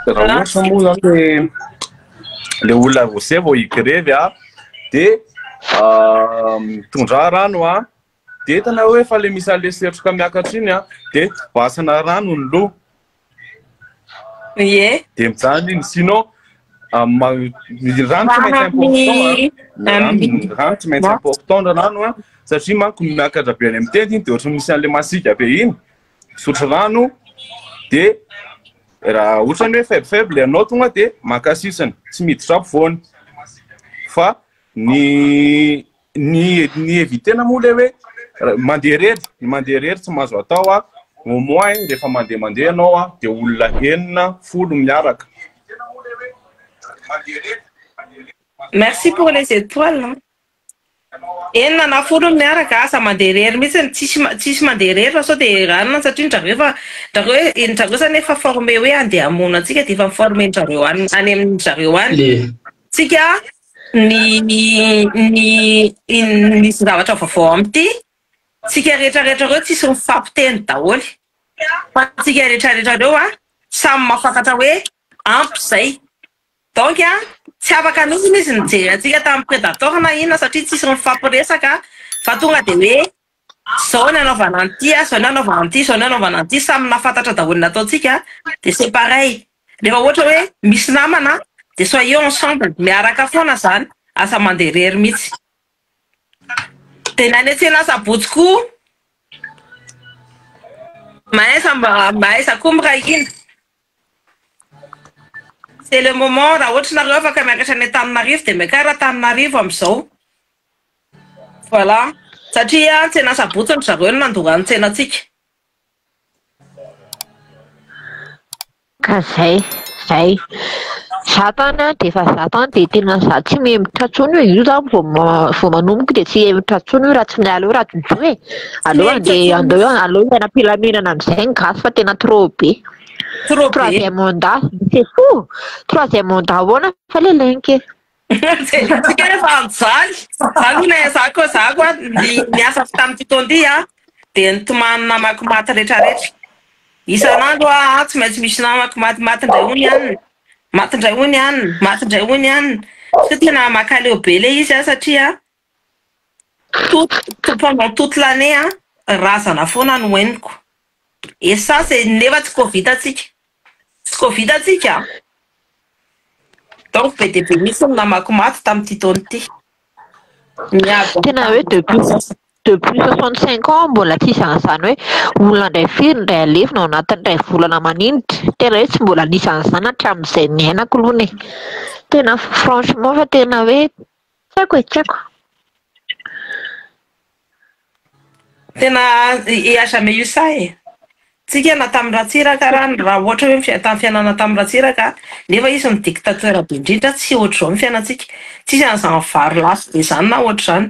raha ohatra moa zany le olona vosay vao igrevy de mitondra rano de tana hoe fa le misy ale setroka miakatra iny de basana rano ny loha ie de mijany iny sinon rano tsy maintsy important na rano satria manko miakatra be any amin'ny tenda iny de ohatra misy an'le masika be iny misotro rano de raha ohatrany hoe faible ianao tonga de makasisany tsy miditra ampovoany fa ny évitena moa le hoe mandeha rery tsy mahazo atao au moins rehefa mandeha anao de olona 9-10 miaraka. Merci pour les étoiles. Enina na folo miaraka asa mandeha rery mihitsy tsisy mandeha rery fa sao de ranona satria ndrareo zany efa formé hoe andeha hamono antsika de efa formé ndrareo any amin'ny zareo any tsika ny zavatra vaovao amity tsika rehetrarehetra reo tsisy mifampiteny daholy fa tsika rehetrarehetra reo samy mafakatra hoe ampy zay donc tsy afaka mihitsy izy nijery atsika tamin'ny prédateur na inona satria tsisy mifampiresaka fa tonga de hoe zao ny anaovana an'ity zao ny anaovana an'ity zao ny anaovana an'ity samy nafantatra daholo ny ataontsika de c'est pareil rehefa ohatra hoe misy namana de soyez ensemble miaraka foana zany asa mandeha rery mihitsy de nanetsena sabotsy koa mahaisa koa miray ina c'est le moment raha ohatra nareo afaka miakatra ny Antananarivo de miakara Antananarivo am'izao voilà satria tsena sabotsy ny zareo no nandohany tsena atsika ka zay zatany de efa zatany de tena za tsy mihembotra tsony hoe io zany vao manomboka de tsy hembotra tsony hoe raha tsy miala hoe raha jojo aloha andeo iana am-pilaminana am'izay ny gasy fa tena trop be Trop be. Troisième mandat, c'est fou. Troisième mandat, on a fait les links. Tsika rehefa mijaly zany za koa niasa tamin'ity taonty dia nitomany namaky maty rehetrarehetra. Isan'andro tsy maintsy misy namaky matindray hony ihany. Matindray hony ihany, matindray hony ihany. Satria tena makaleo be le izy satria pendant toute l'année razana foana no hoeniko. Et ça c'est nefa tsy kovitantsika. Tsy kovitantsika. Donc, peut-être que nous sommes dans ma commande, dans petit tonti. Tena hoe depuis 65 ans mbola tsy isan'izany hoe olona ndray firy ndray alefina ao anatin'ndray volana maninitra. Tena hoe tsy mbola nisy an'izany hatramin'izay niainako aloha. Tena franchement fa tena hoe tsy haiko. Tena il y a jamais eu ça tsika na tamin'ny Ratsiraka raha ohatra hoe tamin'ny fiainana tamin'ny Ratsiraka nefa izy ny dictateur be indrindra tsy ohatra zao ny fiainantsika. Tsisy an'izany vary lasy be zany na ohatra zany.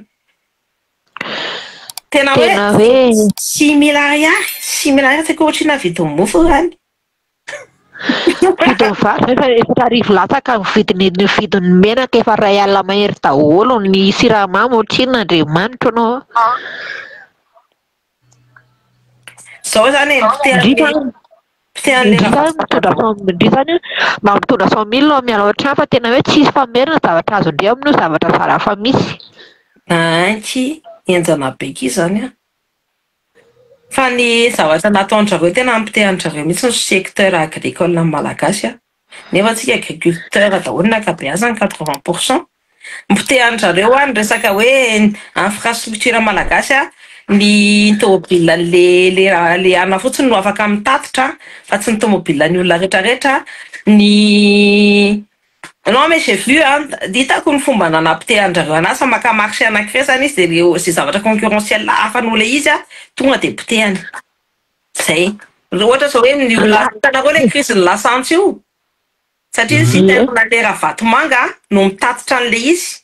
Tena hoe 6 000 ariary 6 000 ariary tsy haiko ohatrina vidin'ny mofo zany. Vidin'ny vary efa arivo latsaka ny vidin'ny menaka efa 2 alina mahery daholo ny siramamy ohatrina Andriamanitra anao. Zao zany mitondra 100 000 miala ohatrany fa tena hoe tsisy famerina zavatra azo ndray amin'io zavatra tsara fa misy. Anky enjana beky zany fa ny zavatra nataon'jareo tena ampitehan'jareo mihitsy ny secteur agricole malagasy nefa antsika agriculteur daholo ny ankabeazany 80%. Mpitehan'jareo ny resaka hoe infrastructure malagasy ny tomobile le ana fotsiny no afaka mitatitra fa tsy ny tomobile ny olona rehetrarehetra ny non mais j'ai vu ditako ny fomba nanapitehan'jareo anazy maka marché anankiray zany izy dia zay zavatra concurrentiel hafan'olona izy tonga dia pitehany zay. Ohatra zao hoe ny olona hitanareo le crise ny lasantsy io satria citerne le Ravatomanga no mitatitra an'le izy.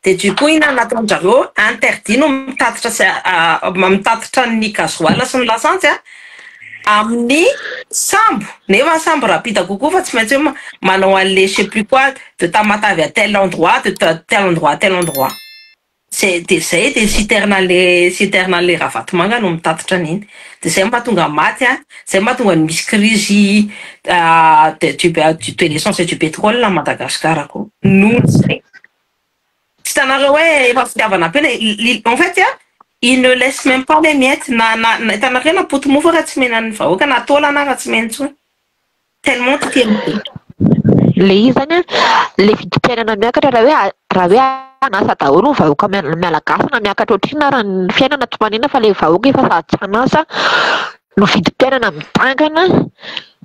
De du coup ina nataon'jareo interdit no mitatitra ny gasoil sy ny lasantsy amin'ny sambo. Nefa sambo rapide kokoa fa tsy maintsy hoe manao an'le je sais plus quoi de Tamatavy à tel endroit de tel endroit à tel endroit. C'est de zay de citerne le Ravatomanga no mitatitra an'iny. De zay mahatonga maty zay mahatonga ny misy crise de l'essence et du pétrole à Madagascar ko. Noho zay. En fait, ils ne laissent même pas les miettes. Tellement le izy zany le vidim-piainana miakatra raha hoe anasa daholo ny vahoaka malagasy na miakatra ohatrina raha ny fiainana tsy manina fa le vahoaka efa sady tsy anasa no vidim-piainana mitangana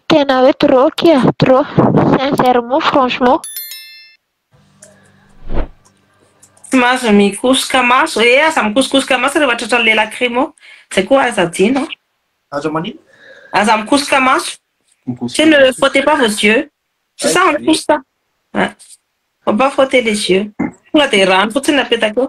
tena hoe trop sincèrement franchement. Maso mikosoka maso aza mikosokosoka maso rehefa tratra le lacrymo zay koa aza dino aza mikosoka maso. Tu ne frottez pas vos yeux, c'est ça on pousse ça, faut pas frotter les yeux. Tonga dia rano fotsiny apetaka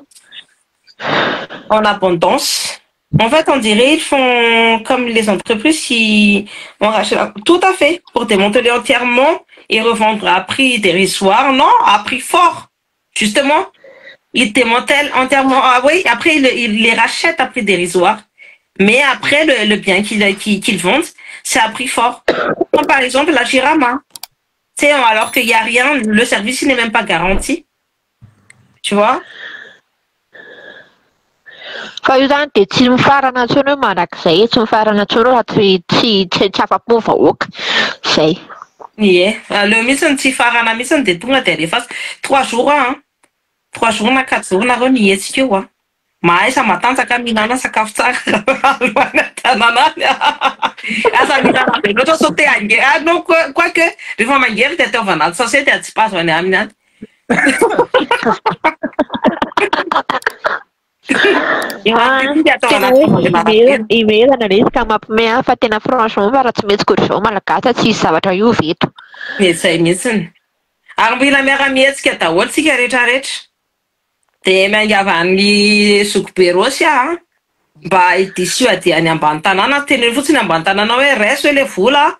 en abondance. En fait on dirait ils font comme les entreprises qui ont racheté tout à fait pour démanteler entièrement et revendre à prix dérisoire. Non, à prix fort justement. Ils démantèlent entièrement. Ah oui, après ils les rachètent à prix dérisoire. Mais après le bien qu'ils vendent, c'est à prix fort. Comme par exemple la Girama. C'est alors qu'il n'y a rien, le service n'est même pas garanti. Tu vois? Fa io zany dia tsy mifarana intsony hoe mandrakizay tsy mifarana intsony raha tsy afa-po ny vahoaka zay. Ie, le mihitsy tsy farana mihitsy dia tonga dia rehefa 3 jours 3 jours na 4 jours nareo nihetsika eo mahay sa matanjaka mihinana sakafo tsara alohan'ny tanàna any asa mihinana be loatra sao te angery non quoique rehefa mangery dia atao vanaty sachet dia tsy pazo any aminy any. Imerana resaka mampime fa tena franchement fa raha tsy metsy koatr'izao malagasy tsy misy zavatra io veto. Zay mihitsiny ary mila miara-mihetsika daholo tsika rehetrarehetra dia miangavany zokoberosy mba hidisio adiany ambany tanàna teny fotsiny ambany tanàna hoe resy hoe le vola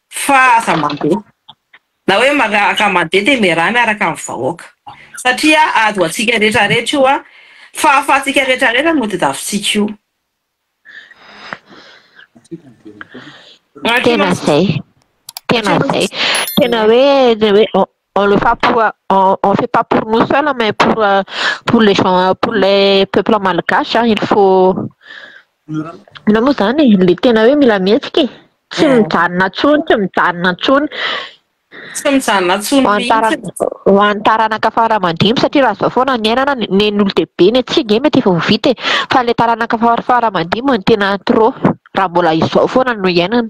fa aza mandeha na hoe maraka mandeha dia miaraha miaraka amin'ny vahoaka satria ady ho antsika rehetrarehetra io a fahafahantsika rehetrarehetra no tadiavintsika io. Tena zay. Tena hoe on fait pas pour nous seuls, mais pour les gens, pour les peuples malgaches, hein, il faut. Na moa zany le tena hoe mila mihetsika tsy mijanona intsony ho an'ny taranaka faramandimy satria raha zao foana ny ainana nen'olodehibe ny atsika mety efa ho vita fa le taranaka faramandimy no tena trop raha mbola izao foana no iainana.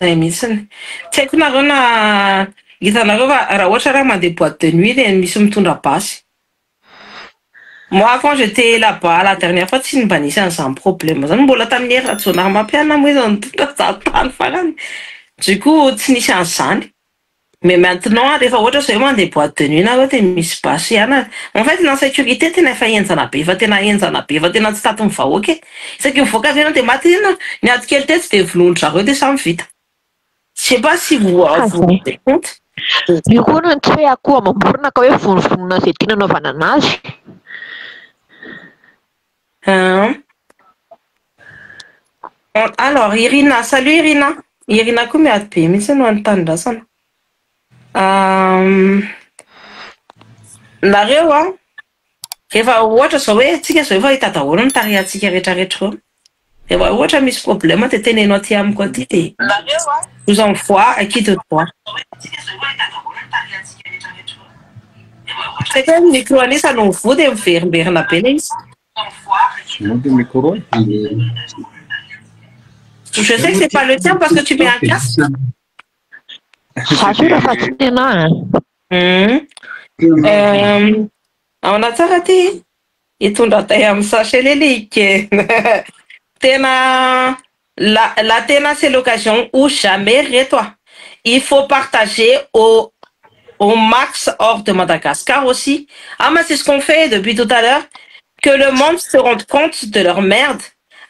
Zay mihitsiny tsy haiko nareo na hitanareo fa raha ohatra raha mandeha boîte de nuit dia misy mitondra basy. Moi, quand j'étais là-bas la dernière fois, tsy mba nisy an'izany problème zany mbola tamin'ny herintaona mampianana moa izany mitondra tany farany. Du coup tsy nisy an'izany. Mais maintenant rehefa ohatra zao mandeha boîte de nuit nareo dia misy basy ihany. En fait na sécurité tena efa enjana be fa tena enjana be fa tena tsy tato mivahoaka e. Isaky mivoaka avy ianao dia maty ny ady kely tetsy dia volonitra zareo dia samy vita. Je sais pas si vous rendez compte. Io koa no tsy hoe akoho amam-borona ka hoe vononvonona izay tiana anaovana anazy. Alors Irina, salut Irina. Irina koa miady be mihitsy no antanindrazana. Nareo a rehefa ohatra zao hoe tsika zao efa hita daholo ny tarehantsika rehetrarehetra eo. Rehefa ohatra misy problème dia tenenao aty amiko aty dia nous envoie à qui de droit. C'est comme micro anisa no mivoa dia miverimberina be ilay izy. Je sais que c'est pas le tien parce que tu mets un casque. Ao anaty tsara ty hitondra tay amin'ny sachet leliky. Tena la tena c'est l'occasion ou jamais toi. Il faut partager au max hors de Madagascar aussi. Ah mais c'est ce qu'on fait depuis tout à l'heure. Que le monde se rende compte de leur merde.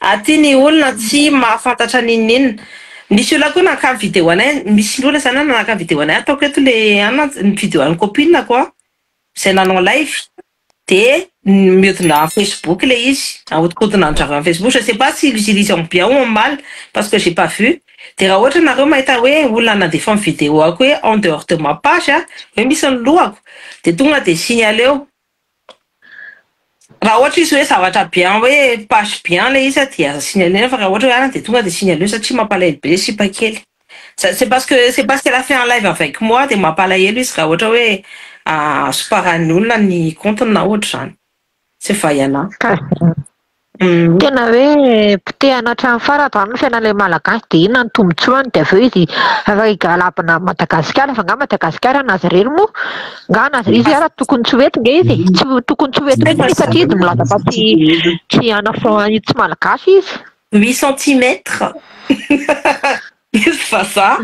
Aty ny olona tsy mahafantatra n'inona. Misy olona koa nakamy vidéo anay, misy olona zany nakamy vidéo anay ataoko eto le ny vidéo an'ny copine quoi. Zay nanao live. De mihodina Facebook le izy. Ahodikodina andrareo amin'ny Facebook. Je sais pas s'ils utilisent en bien ou en mal parce que j'ai pas vu. De raha ohatra nareo mahita hoe olona nandefa amin'ny vidéo ako hoe en dehors de ma page hoe misy ny lohako. De tonga de signaleo. Raha ohatra izy hoe zavatra bien hoe page bien le izy dia signalena fa raha ohatra hoe dia tonga de signaleo satria mampalahelo be sipa kely. C'est parce qu'elle a fait un live avec moi de mampalahelo izy raha ohatra hoe soparan'ny olona ny compte na ohatra zany. Tsy vaiana. Tena hoe potehana hatrany farany zany ny fiainan'ilay malagasy dia inona ny tombotsoany dia avy eo izy afaka higalabana Madagasikara fa nga Madagasikara nazareny moa nga nazareny izy ara tokony tsy hoety nga izy tokony tsy hoety mihitsy satria izy milaza fa tsy anafro tsy malagasy izy. 8 centimètres. Ils font ça.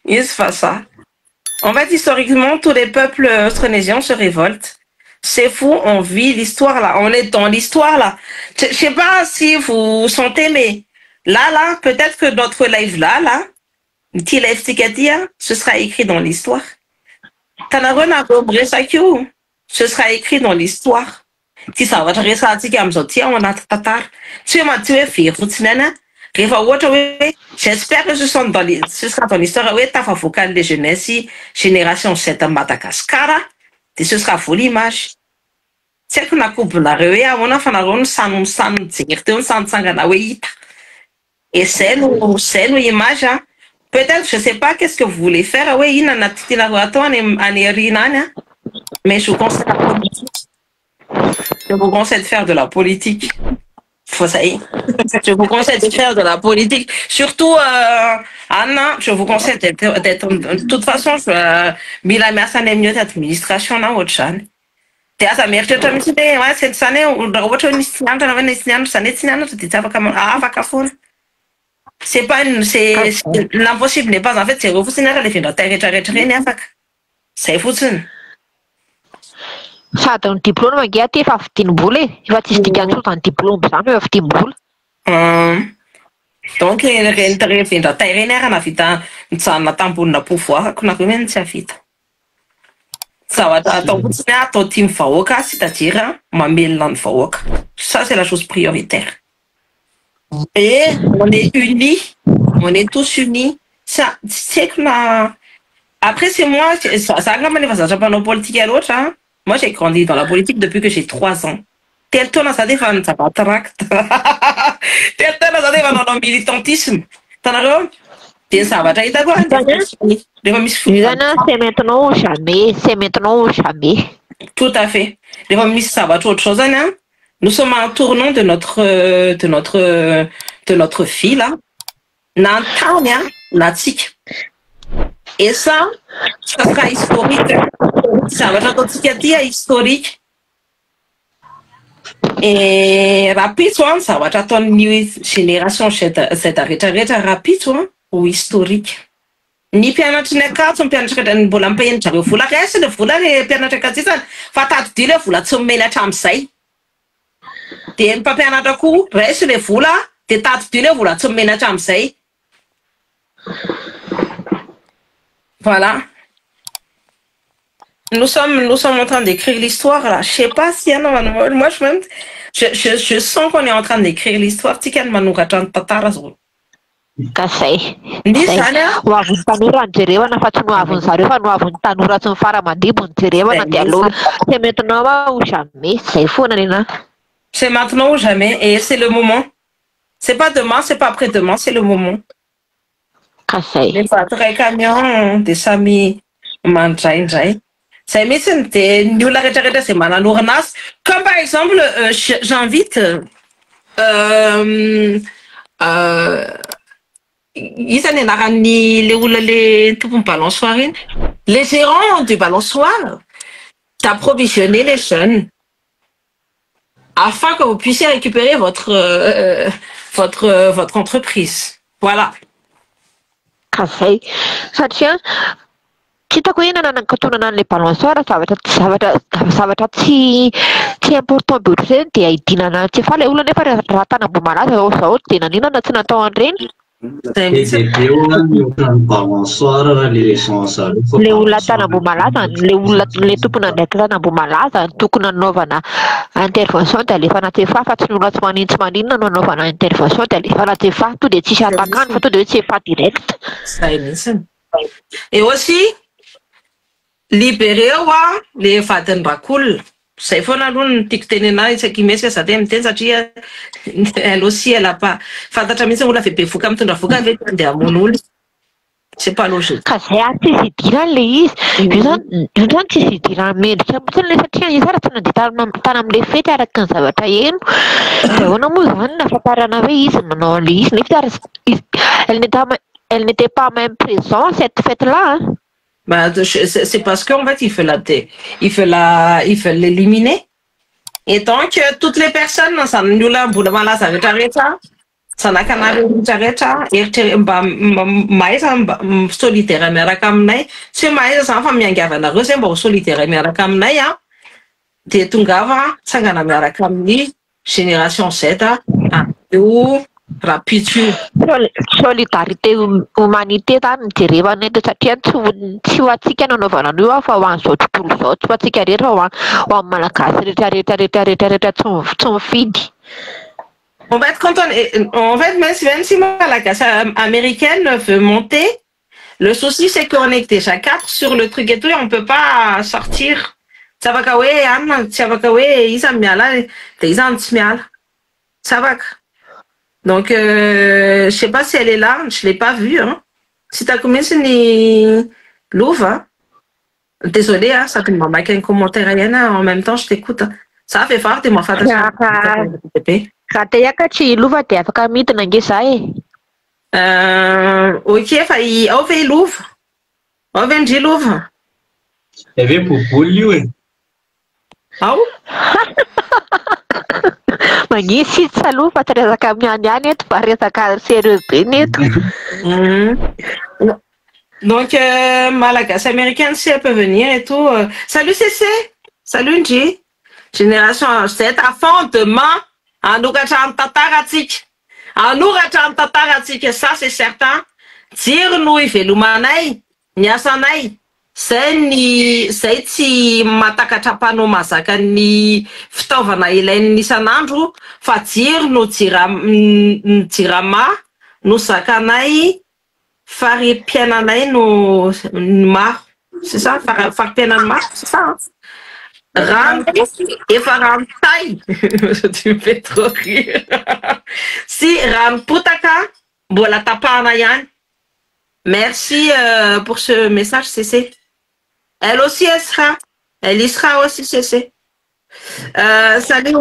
Ils font ça. En fait, historiquement, tous les peuples austronésiens se révoltent. C'est fou, on vit l'histoire là, on est dans l'histoire là. Je sais pas si vous sentez, mais là, peut-être que notre live là, petit live Tikatia, ce sera écrit dans l'histoire. Tanarona Bresakio, ce sera écrit dans l'histoire. Si ça va te rester à Tika Mzotia, on a tatar. Tu m'as tué, fille, j'espère que ce sera dans l'histoire. Oui, ta vocale de jeunesse, génération 7 à Madagascar. Dia ce sera fo l'image. Tsy haiko na kobonareo hoe ahoana fa nareo no samy mijery teo ny sanitsangana hoe hita. Et c'est no image. Peut-être, je sais pas qu'est-ce que vous voulez faire. Oui, inona na tianareo atao any Irina any. Mais je vous conseille la politique. Je vous conseille de faire de la politique. Faut ça y est. Je vous conseille de faire de la politique. Surtout, Anna, je vous conseille d'être de toute façon, mila miasa any amin'ny administration na ohatr'izany. Dia aza mieritreritra mihitsy hoe c'est zany raha ohatra hoe nisy nianatra na hoe nisy nianatra zany hoe tsy nianatra dia tsy afaka foana. C'est pas l'impossible n'est pas en fait zay fotsiny ara le vendratay rehetrarehetra reny afaka. Zay fotsiny. Sady ny diplôme ange aty efa vidim-bola efa tsisy dikany tsotra ny diplôme zany hoe vidim-bola. Donc reny revendra tay reny ary navita mijanona tambonina pouvoir na koa hoe tsy havita. Zavatra atao fotsiny atao tia vahoaka, c'est-à-dire mamelona ny vahoaka. Ça c'est la chose prioritaire. Et on est unis, on est tous unis. Ça, c'est que après c'est moi, ça a politique à l'autre. Moi j'ai grandi dans la politique depuis que j'ai 3 ans. Tel temps ça défend ça va tract. Tel temps ça défend dans le militantisme. T'en as ça va être d'accord. C'est maintenant ou jamais, c'est maintenant ou jamais. Tout à fait. Ça va être autre chose. Nous sommes à un tournant de notre fille là. Nantania, Natik. Et ça sera historique. Ça va être historique. Et rapide, ça va être une nouvelle génération, cette arrêt rapide ou historique. Ni pianatra ny akato mpianatra mbola mpianatra vola reste le vola le mpianatra akatsisany fa tady le vola tsy mimenatra am'izay. De ny mpampianatra koa reste le vola de tady le vola tsy mimenatra am'izay. Voilà. Nous sommes en train d'écrire l'histoire là. Je sais pas si moi je sens qu'on est en train d'écrire l'histoire. Tikan manokatra tatarazolo. Kasay. Ho avy ny tanora jerevana fa tsy no avy zareo fa no avy ny tanora tsy mifara mandibo ny jerevana de aloha c'est maintenant ou jamais. Zay foana nena. C'est maintenant ou jamais et c'est le moment. C'est pas demain, c'est pas après-demain, c'est le moment. Kasay. Les patrons camions des sami mandray. Ça m'étonne de nous la retraite c'est mananournas. Comme par exemple j'invite les gérants du balançoire d'approvisionner les jeunes afin que vous puissiez récupérer votre entreprise. Voilà. Hitako hoe nanankatonana an'ilay balançoire zavatra tsy important be ohatr'izay dia hidinana tsy fa ilay olona nefa raha tanambo malaza zao dia naninana tsy natao an'ireny. Le olona tanambo malaza, le tompona ndraiky tanambo malaza tokony nanaovana intervention dia alefa anaty efa fa tsy olona tsy manintsy maninona no anaovana intervention dia alefa anaty efa to dia tsisy atakany fa to dia hoe tsy efa direct. Et aussi libérer les vadin-drak'olona. Zay foana aloha ny tiako tenena isaky mesika sady miteny satria elle aussi elle a pas fantatra mihitsy olona be voka mitondra voka ve andeha hamono olo. C'est pas logique. Ka zay tsisy idirana le izy. Io zany tsisy idirana mendrika mihitsy le satria izy ara tsy nandeha tany amin'ilay fety araka ny zavatra eno. Dia ahoana moa zany nafantarana hoe izy manao an'ilay izy nefa elle n'était pas même présente cette fête-là. Bah, c'est parce qu'en fait, il veut l'éliminer. Et donc, toutes les personnes, ça nous l'a boulama ça ça n'a qu'à et solitaire, mais la camnaï, c'est maïs, ça famille en gavana, ressemble solitaire, mais la camnaï, des tungava, sangana mera camni, génération 7, ou rapide. Solidarité humanité zany jerevana eto satria tsy ho antsika nanaovana an'io fa ho an'izao tontolo izao tsy ho antsika rehetra ho amin'ny malagasy rehetra tsy mifidy. En fait, même si Malagasy américaine veut monter, le souci c'est qu'on est déjà 4 sur le truc et tout et on peut pas sortir. Ça va kawe Anna, ça va kawe Isa miala, des anti-miala. Ça va. Donc, je sais pas si elle est là, je l'ai pas vue. Hein. Si t'as commencé ni Louvre, hein. Désolée, hein, ça te m'a marqué un commentaire en même temps, je t'écoute. Ça fait fort, t'es moi fait. Katayaka chi Louvre t'es afaka mit nangesa ok, failli over Louvre. Over Louvre. Elle vient pour polluer. Ah Magnifique salut, fa resaka amin'ny eto fa resaka sérieux be neto. Donc Malagasy américaine si elle peut venir et tout. Salut CC. Salut Nji. Génération 7 à fond demain. En nous gâchant tataratik. anoratra ny tantaratsika ça c'est certain jiro no ivelomanay ny asanay zay tsy matakatra-pano mazaka ny fitaovana ilain'ny isan'andro fa jiro no jirama no zakanay fari-piainanay no maro c'est ça fari-piainan'ny maro c'est ça rano efa rano tay tu me fais trop rire si rano potaka mbola tapahana ihany. Merci pour ce message CC. Elle aussi elle y sera aussi CC. Salut.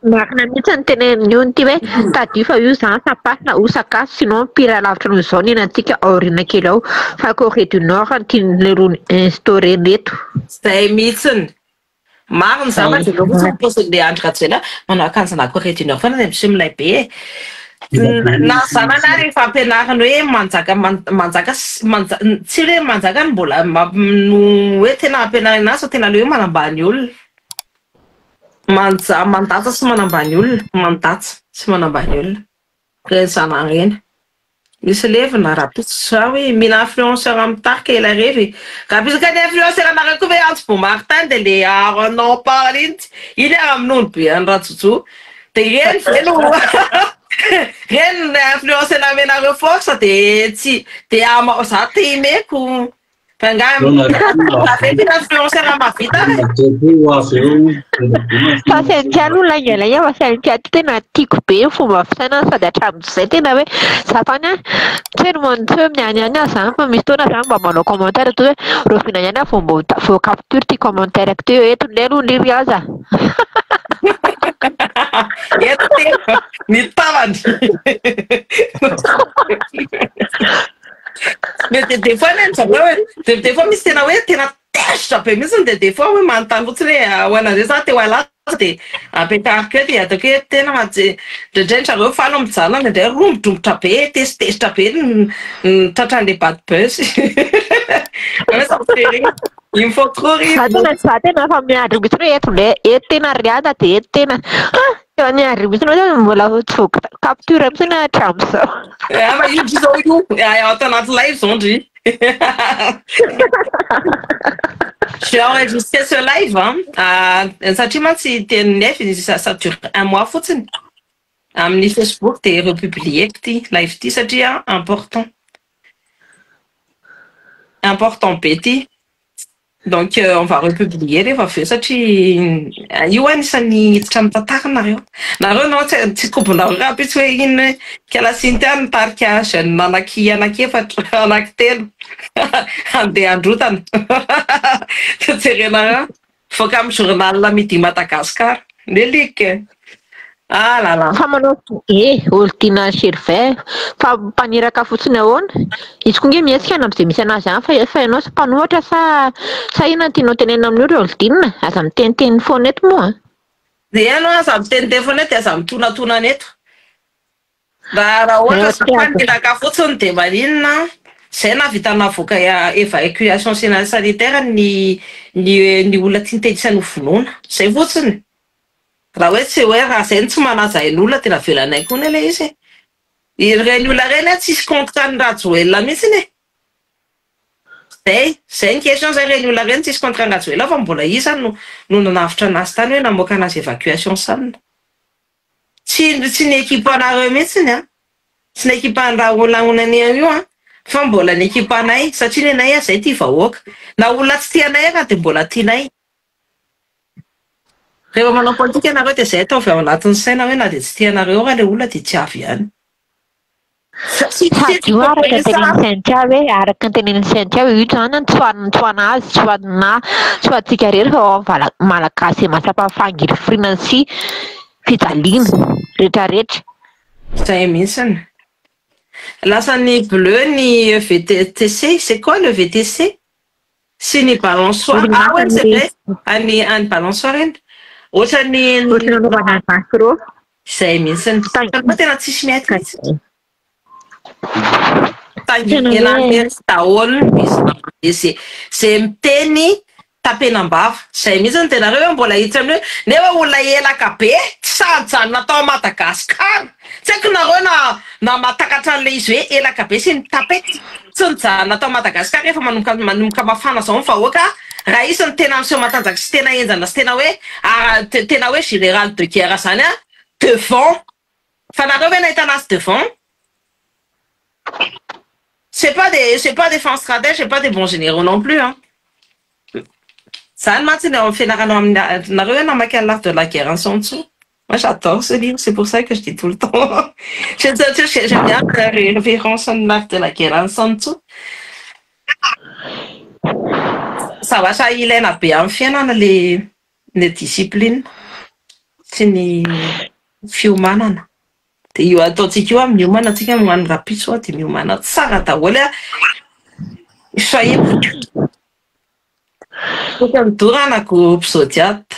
Marina mitsy teneniny io ty hoe tadio fa io zany tapahina ho sakafo sinon pire lavitra noho zao nenantsika aorina kely ao fa Corée du Nord tian'le ro instauré reto. Zay mitsiny. Marina zavatra le andro ratsela manao akanjo na Corée du Nord fana sy milay be. Na zanana rehefa ampianariny hoe manjaka tsy hoe manjaka ny mbola no hoe tena ampianarina azy fa tena le hoe manambany olona mandatsa sy manambany olona mandatsa sy manambany olona reny zanany reny misy levina raha pisy za hoe mila influenceur amin'ny tarika ela revy raha pisy ka ny influenceur anareo koa hoe Antsy Martin de le aranao parle iny amin'olo be any Rajojo de reny velo Ren influence na menareo force de tsy de ama za te imeko pangam influencer mavita fa sentiano la ngela ya wa sentiato tena tiako be fomba fisaina sady hatramin'izay tena hoe za tany tsy monde hoe mianyanya zany fa misy tona zany mba manao commentaire to hoe rofinanyanya fo capture ty commentaire ko teo eto lelo liry aza ni tavany mais des fois même ça des fois misy tena hoe tena tezitra be mihitsy des fois hoe manontany fotsiny hoe hoana zay za te ho alaza de ampiakariko de atako hoe tena ndraindraindrareo falo mijanona ndraindray rombodrombotra be tezitezitra be ny tratran'le bad bus il faut trop rire za tena fa miadry mihitsy hoe eto le eto tena riada de eto tena eo miadry mihitsy hoe mbola tsy capture mihitsy na hatramin'izao ma io zao io ao tanaty live zao ndry j'ai enregistré ce live satria mantsy teny nef ça dure 1 mois fotsiny amin'ny Facebook de republier ty live ty satria important be ty donc on va republier rehefa aveo satria io anisan'ny hiditra amin'ny tantaranareo nao tsy kombonareo raha pitsy hoe iny hoe kialasiny ty any nitarika jeune anaky-efatra anaky-telo andeha androtana tjerenareo foka amin'ny journal midi Madagascar lelike lala fa manao olo tina Gervais fa mpaniraka fotsiny ahoana izy koa nge mietsika am'izay misy anazy any fa ianao sy mpanohatra sa ina tianao tenena amin'ny olo olodinina aza miteniteny foana eto moa de anao aza miteniteny foana eto aza mitonatona neto raha ohatra sy mpaniraka fotsiny de maninona zay navita navoaka évacuation sanitaire ny olona tiantehisany hovonoana zay fotsiny raha hoe tsy hoe raha zay tsy manaja ain'olona tena velanay koa ny le izy reny olona reny tsisy contrat ny Rajoelina mihitsy zay ny question zay reny olona reny tsisy contrat ny Rajoelina fa mbola izany no nanavitra anazy tany hoe namoaka anazy évacuation sanina tsy ny ekipa anareo mihitsiny tsy ny ekipa raha olona onany io fa mbola ny ekipa anay satria nenay zay ty vahoaka na olona tsy tianay raha de mbola tianay rehefa manao politika ianareo de zay atao avy ao anatin'ny saina hoe na de tsy tianareo raha le olona de tsy avy ihany io araka tenen'ny Saintia hoe araka tenen'ny Saintia hoe io zany tsoana azy tsoatsika rery fa malagasy masapafangirifirina sy fijaliana rehetrarehetra zay mihitsiny lasa ny bleu ny VTC c'est quoi le VTC c'est ny balançoire ouais c'est vrai any balançoire eny ohatrany nanaovana macro zay mihitsiny tena tsisy miaty mihitsy tangelantery daholo misy zay miteny tapenam-bava zay mihitsy ny tenareo hoe mbola hiditra amin'ny hoe nefa olona elaka be tsy Sady natao Madagasikara. Tsy haiko nareo na matakatra an'le izy hoe elaka be sy ny tapety. Tsy nijanona natao Madagasikara rehefa manomboka mafana zao fa oka raha isy ny tena miseho matanjaka sy tena enjana sy tena hoe général de guerre zany a devant. Fa nareo hoe nahita anazy devant. C'est pas des fins stratèges, c'est pas des bons généraux non plus hein. Ça maintenant on fait l'art de la guerre en son dessous. Moi j'adore ce livre, c'est pour ça que je dis tout le temps. J'aime bien la référence à l'art de la guerre en son dessous. Ça va, ça il est un peu en fianana les disciplines. C'est ni fiumanana. Dia io ataontsika io amin'ny miomana antsika magnano rapitso dia miomana tsara daholo a. Fa Oka midoranako episodiata.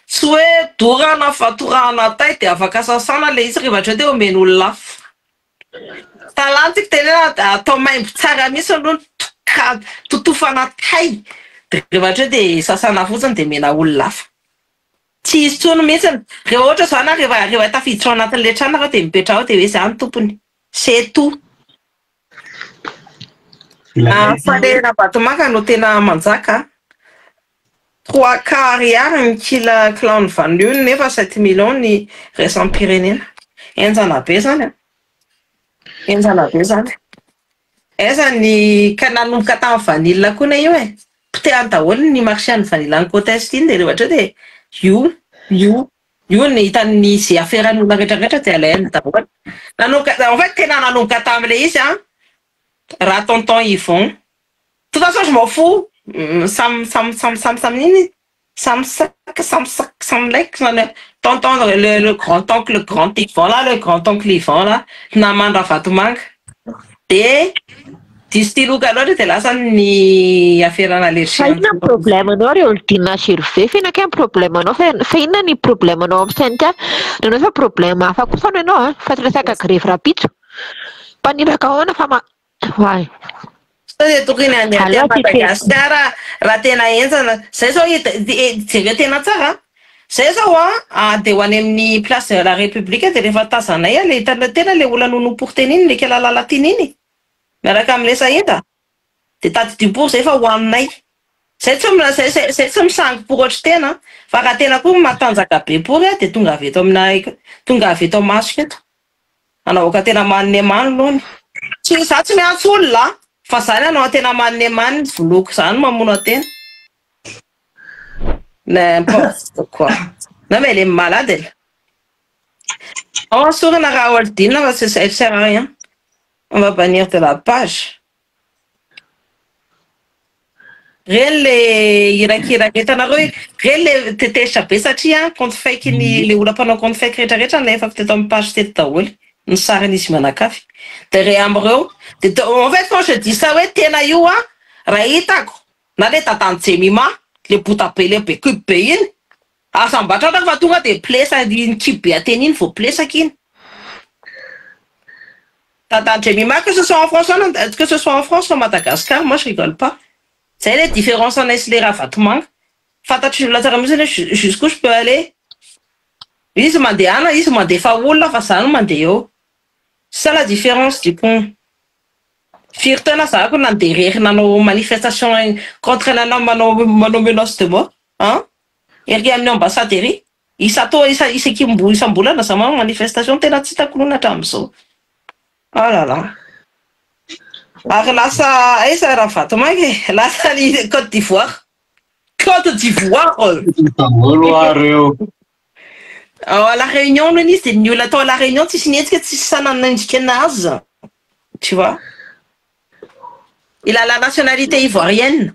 Tsy hoe dorana fa torahana tay dia afaka sasana le izy rehefa ohatra dia omeny olona hafa. Talantsika tena atao maimbo tsara mihitsy aloha totofana tay. Dia rehefa ohatra dia sasana fotsiny dia mena olona hafa. Tsy izy tsony mihitsy. Rehefa ohatra zany rehefa tafiditra ao anatin'ilay trano dia mipetra ao dia hoe izany tompony. C'est tout. Fa le Rabatomanga no tena manjaka. 3 ariary ny clan vanio nefa 7 millions ny raisam-pirenena. Enjana be zany. Enjana be zany. Eza ny ka nanomboka tamin'ny vanilla koa na io e. Potehany daholo ny marché ny vanilla ny Côte Est iny dia ohatra dia io ny hitan'ny zay aferan'ny olona rehetrarehetra dia alainy daholo. En fait tena nanomboka tamin'ilay izy a. Raha tonton Yvon. De toute façon je m'en fous. Tonton le grand Yvon là, le grand-oncle Yvon là, namana Rabatomanga. Dia style loatra dia lasa ny aferana allergie. Inona ny problemanao reo Oldina Gervais? Fianaka ny problemanao fa inona ny problemanao amin'izany ka? Nanao fa problema hafa kosa ianao fa tsy resaka grevy rapitso. Mpanilaka ahoana fa vai. Tokony andeha à Madagasikara raha tena enjana. Zay zao jereo tena tsara. Zay zao dia ho any amin'ny place de la République dia rehefa tazanay le tena le olona nonomporteny iny le kela lalatiny iny. Miaraka amin'ilay sahita. Dia tadidiam-por zay fa ho aminay. Zay tsy misangy por ohatry tena. Fa raha tena koa matanjaka be por dia tonga avy eto masoko eto. Anaovaka tena manne mano lohany. Tsy za tsy miantso olona. Fa zany anao tena manne mano voloko zany mamono atena. N'importe quoi. Non mais elle est malade elle. On sort na Raoldina, ça sert à rien. On va bannir de la page. Réel les Iraki tanaroi, réel les tété chapé satria compte fake ni les oula panao compte fake rehetra nefa peut-être en page tête daholo. Ny saran'izy manakafy. Dia reambreo. En fait quand je dis ça ouais tena io raha hitako na le tatany Jemima le bota be le be kup be iny asambatra fa tonga dia plesa iny kibe ateny iny vao plesaka iny. Tatany Jemima que ce soit en France ou en Madagascar, moi je rigole pas. C'est les différences en les Rabatomanga. Fantatry la tsara mihitsy jusqu'où je peux aller. Izy mandeha izy mandefa olona fa zany mandeha eo. C'est ça la différence du pont. Firtena ça qu'on a derrière nos manifestations contre la menace de mort. Hein? Il y a une ambassadeur. Il s'est qui m'boula dans sa manifestation. T'es là, tu t'as coulé na so. Oh là là. Alors là, ça Rabatomanga. Là, ça dit Côte d'Ivoire. Côte d'Ivoire. À la Réunion, c'est nul. À la Réunion, tu signes que tu sais naze. Tu vois? Il a la nationalité ivoirienne.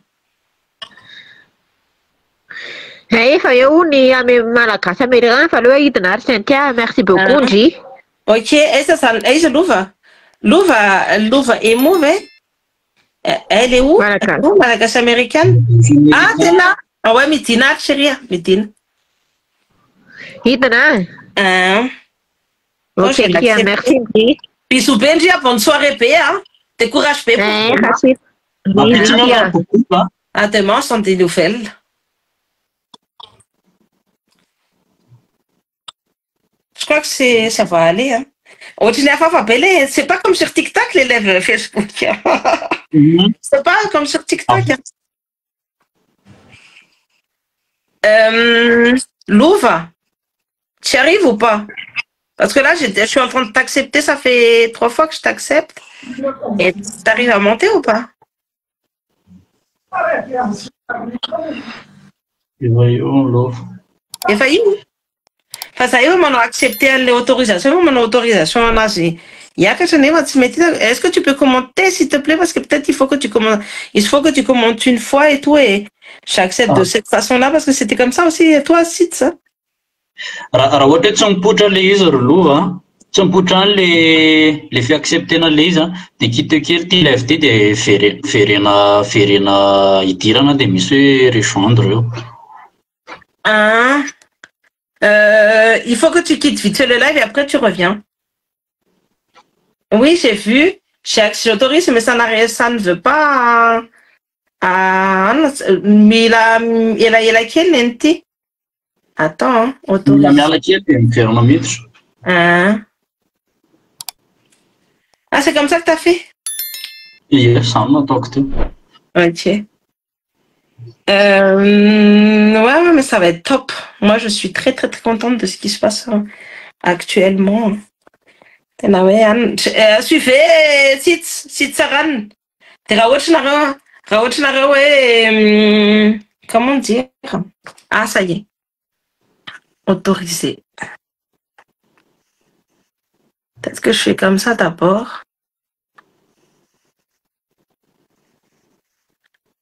Il faut que Malagasy américain, il faut que merci beaucoup, G. Ok, et ça, et Louva est mauvais. Elle est où? Malagasy américaine? Ah, t'es là? Ah ouais, Medina, chérie, Medina. Idana. Ok, merci. Bisous, Benji, bonne soirée, PA. T'es courage, PA. À demain, sont des nouvelles. Je crois que ça va aller. Hein. C'est pas comme sur TikTok, les lives Facebook. C'est pas comme sur TikTok. Louva, tu y arrives ou pas? Parce que là, je suis en train de t'accepter. Ça fait 3 fois que je t'accepte. Et tu arrives à monter ou pas? Il va y où, Louva? Il va y où? Parce que on a accepté l'autorisation. On a l'autorisation. Est-ce que tu peux commenter, s'il te plaît? Parce que peut-être il faut que tu commentes une fois et tout. Et j'accepte de cette façon-là parce que c'était comme ça aussi. Et toi aussi, ça. Raha ohatra hoe tsy mipoitra le izy ry Lova, tsy mipoitra le fiacceptena le izy dia kitekely ty live ty dia ferena idirana dia misy hoe rejoindre eo. Il faut que tu quittes vite fait le live et après tu reviens. Oui, j'ai vu. J'autorise, mais ça ne veut pas. Mais il a quel NT? Attends, autorise. Ah, c'est comme ça que tu as fait? Yes, I'm not talking. Ok. Ouais, mais ça va être top. Moi, je suis très, très, très contente de ce qui se passe actuellement. Suivez, Sitsaran. Comment dire? Ah, ça y est. Autorisé. Peut-être que je fais comme ça d'abord.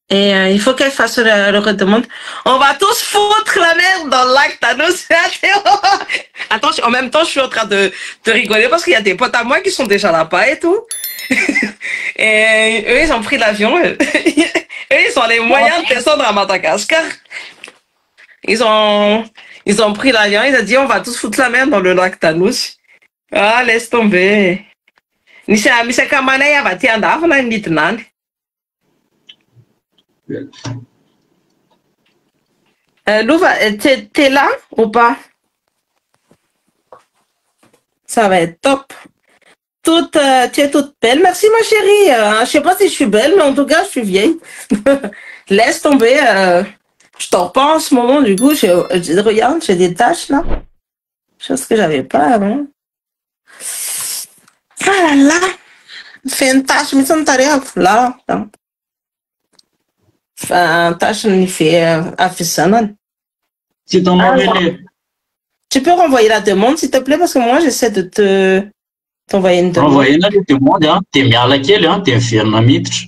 Et il faut qu'elle fasse le redemande. On va tous foutre la merde dans le lac Thanos. Attends, en même temps, je suis en train de rigoler parce qu'il y a des potes à moi qui sont déjà là-bas et tout. Et eux, ils ont pris l'avion. Eux, ils ont les moyens de descendre à Madagascar. Ils ont pris l'avion. Ils ont dit, on va tous foutre la merde dans le lac Thanos. Ah, laisse tomber. Misy akamanay avy aty andafana nidinany. Louva, t'es là ou pas? Ça va être top. Tu es toute belle. Merci ma chérie. Je sais pas si je suis belle, mais en tout cas, je suis vieille. Laisse tomber. Je dors pas en ce moment, du coup. Regarde, j'ai des taches là. Chose que j'avais pas avant. Ah là là. Fais une tache, mais ça me t'arrive là. Enfin, tâche me fait afficher. Tu peux renvoyer la demande, s'il te plaît, parce que moi, j'essaie de t'envoyer une demande. Renvoyer la demande, t'es miala kely, t'es miverina miditra.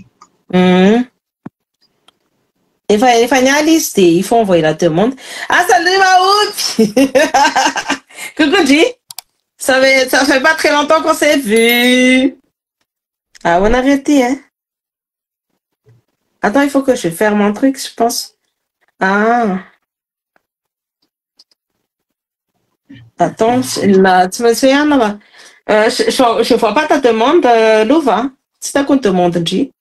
Il faut envoyer la demande. Ah, salut Maoupi. Coucou G. Ça fait pas très longtemps qu'on s'est vu. Ah, on a arrêté, hein. Attends, il faut que je ferme mon truc, je pense. Ah. Attends, là, tu me souviens, là? Je vois pas ta demande, Louva. C'est ta compte demande, G.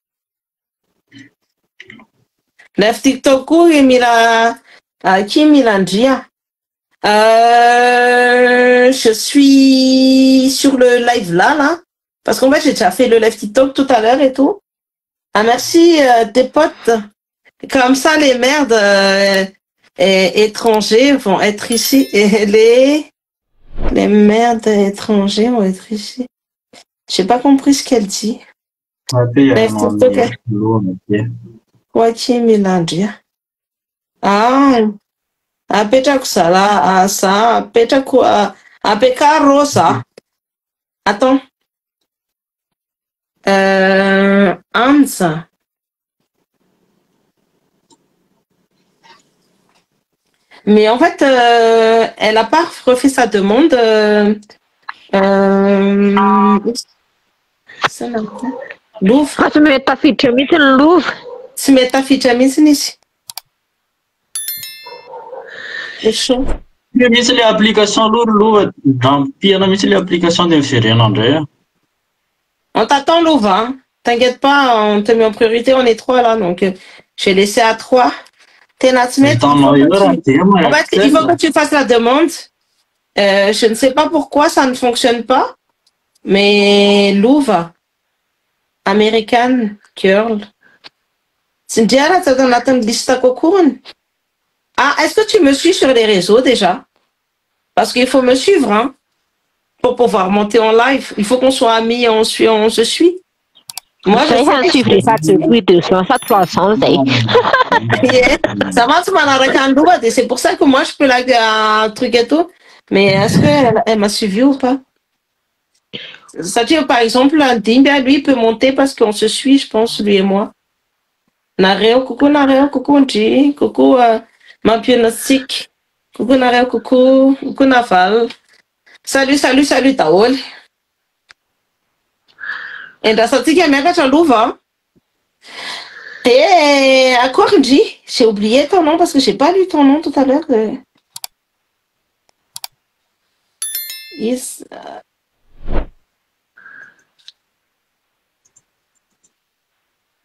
Lève TikTok, et Mila, qui Milandia? Je suis sur le live là. Parce qu'en fait, j'ai déjà fait le live TikTok tout à l'heure et tout. Ah, merci, tes potes. Comme ça, les merdes étrangers vont être ici. Et les merdes étrangers vont être ici. J'ai pas compris ce qu'elle dit. Quoi qui est mélangé? Ah, apetra kusala, ça, apetra quoi? Apeka rosa. Attends. Ansa. Mais en fait, elle n'a pas refait sa demande. Louvre. Tu mets ta ficha mise le Louvre. Tu mets ta ficha mise ici. C'est chaud. Misy le application Louva, dans piano misy le application de miverena andray. On t'attend, Louva. Hein. T'inquiète pas, on te met en priorité, on est 3 là, donc j'ai laissé à 3. T'es là, il faut que tu fasses la demande. Je ne sais pas pourquoi ça ne fonctionne pas, mais Louva, American Girl. Cindiara, ça donne la liste Ah, est-ce que tu me suis sur les réseaux déjà? Parce qu'il faut me suivre, hein, pour pouvoir monter en live. Il faut qu'on soit amis, on se suit. Moi, je sais suivre ça depuis 200, 300. Ça va, tu m'en as c'est pour ça que moi, je peux liker un truc et tout. Mais est-ce qu'elle m'a suivi ou pas? C'est-à-dire, par exemple, un Dimbia, lui, peut monter parce qu'on se suit, je pense, lui et moi. Nareo, coucou, Nji, coucou, ma pianostique. Coucou, Nareo, coucou Naval. Salut, Taol. Et dans cette qui est à Louva. Et à quoi, Nji? J'ai oublié ton nom parce que j'ai pas lu ton nom tout à l'heure.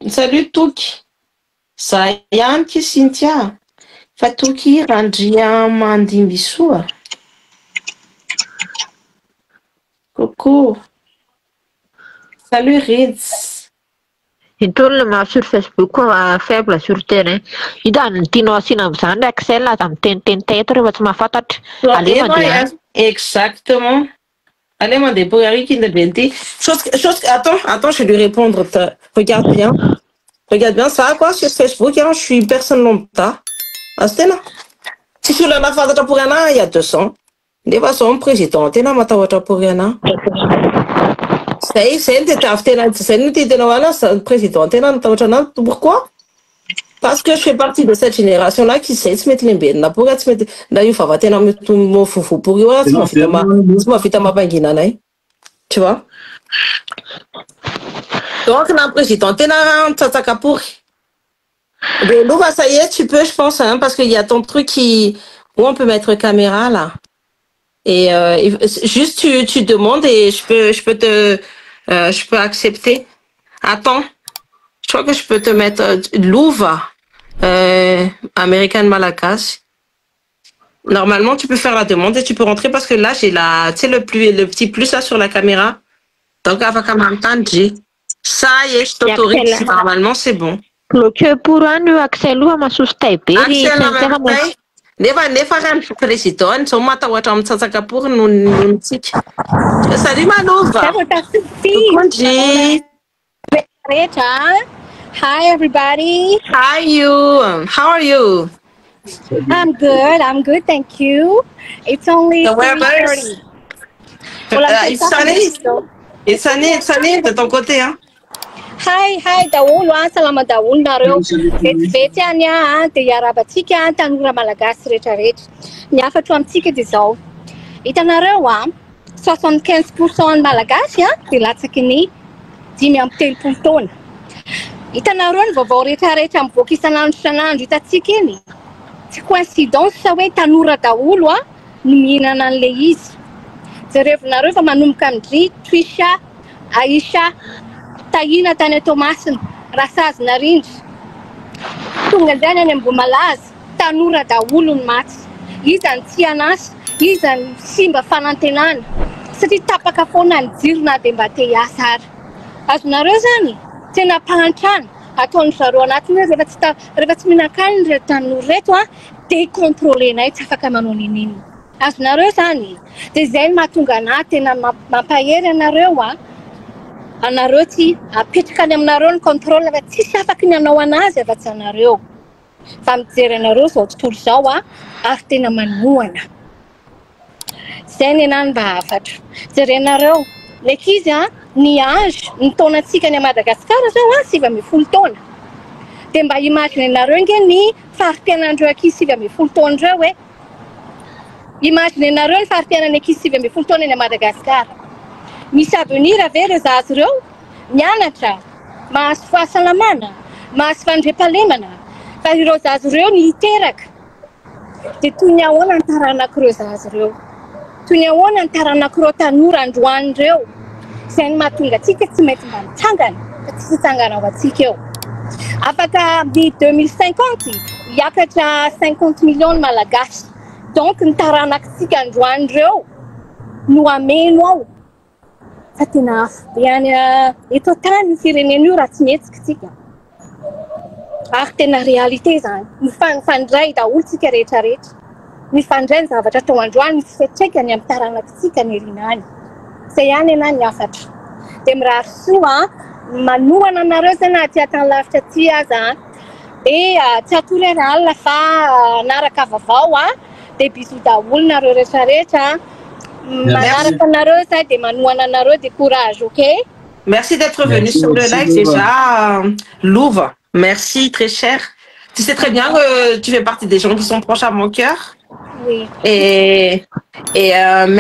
Salut Touki. Sayanki Cynthia. Fatouki Randia Mandimbisua. Coucou. Salut Rids. Il tourne sur Facebook faible sur terrain. Il donne Tino Sinamsan, Excel, la tête, votre ma fatat. Exactement. Allez, mon débrouiller qui ne vient. Attends, je vais lui répondre. Regarde bien ça, quoi, sur Facebook, hein, je suis personne longtemps. Ah, c'était là. Si tu l'as fait pour un an, il y a 200. Des façons, président, tu n'as pas pour un an. C'est président, pourquoi? Parce que je fais partie de cette génération-là qui sait se mettre les biens. Là, pour se mettre, là, il faut avoir mon foufou pour y avoir, tu vois? Donc, le président, tu es un pour. Ça y est, tu peux, je pense, hein, parce qu'il y a ton truc où on peut mettre caméra, là. Et juste, tu demandes et je peux accepter. Attends, je crois que je peux te mettre Louva, American Malakas. Normalement, tu peux faire la demande et tu peux rentrer parce que là, j'ai le petit plus là sur la caméra. Donc, avec un m'entendre, ça y est, je t'autorise. Normalement, c'est bon. Que pour un accès à ma sous-type. Nefa président, so mata watra amitsataka pour nous. Salut Manova. Hi everybody. How are you? I'm good, thank you. It's only 3:30. It's sunny de ton côté, hein? Hi, Daoul, salama Daoul nareo. Vety ania de iarabatsika tanora malagasy rehetrarehetra. Niafatra amintsika dia zao. Hitanareo 75% malagasy dia latsaky ny 5-30 taona. Hitanareo ny vaovao rehetrarehetra mivoaka isanandro hitantsika eny. Tsy coïncidence sa hoe tanora daholo no mihinana an'ilay izy. Jerevinareo fa manomboka amin'ny Trisha, Aisha, Tahina tany Tomasina, Rasazina Rindry. Tonga indray any Ambomalaza, tanora daholo ny maty. Izy ny tsy anasa, izy ny simba fanantenana. Satria tapaka foana ny jiro na dia mba te hiasa ary. Azonareo zany, tena pahantrana. Ataony zareo anatiny rehefa tsy mihinan-kanina reto tanora reto dia kontrolenay tsy afaka manao ninino. Azonareo zany. Dia izay no mahatonga anahy tena mampahery anareo anareo ty apetraka any aminareo ny contrôle fa tsisy afaka ny anao anazy afa-tsy anareo. Fa mijery anareo zao tontolo zao ary tena manohana. Zay ny anany mba hafatra. Jerenareo, lekizy ny âge ny taonantsika any Madagasikara zao 9-10 taona. Dia mba imaginenareo nge ny farim-piainan'ireo ankizy 9-10 taona ireo hoe. Imaginenareo ny farim-piainan'ny ankizy 9-10 taona any Madagasikara. Misy avenir ave reo zazy ireo, mianatra, mahazo fahasalamana, mahazo fandriam-pahalemana, fa ireo zazy ireo ny hiteraka. Dia toy ny ahoana ny taranak'ireo zazy ireo. Toy ny ahoana ny taranak'ireo tanora androany ireo. Izay ny mahatonga antsika tsy maintsy mba mitsangana, fa tsy hitsangana ao antsika eo. Afaka amin'ny 2050 hiakatra 50 millions malagasy. donc ny taranakitsika androany reo no ameno ao fa tena afo be any eto tany ny firenena io raha tsy metsika tsika ary tena réalité zany mifandray daholo tsika rehetrarehetra mifandray ny zavatra tao androany misy fiantraikany amin'ny taranakitsika ny erinany zay ihany ana ny afatra dia mirary soa manohana anareo zany aty atany lavitra aty aza dia tsy atory alina fa naraka vaovao dia bisous daholo nareo rehetrarehetra manaraka anareo zay dia manohana anareo dia courage, ok? Merci d'être venu sur le live déjà, Louve. Merci, très cher. Tu sais très bien que tu fais partie des gens qui sont proches à mon cœur. Oui. Et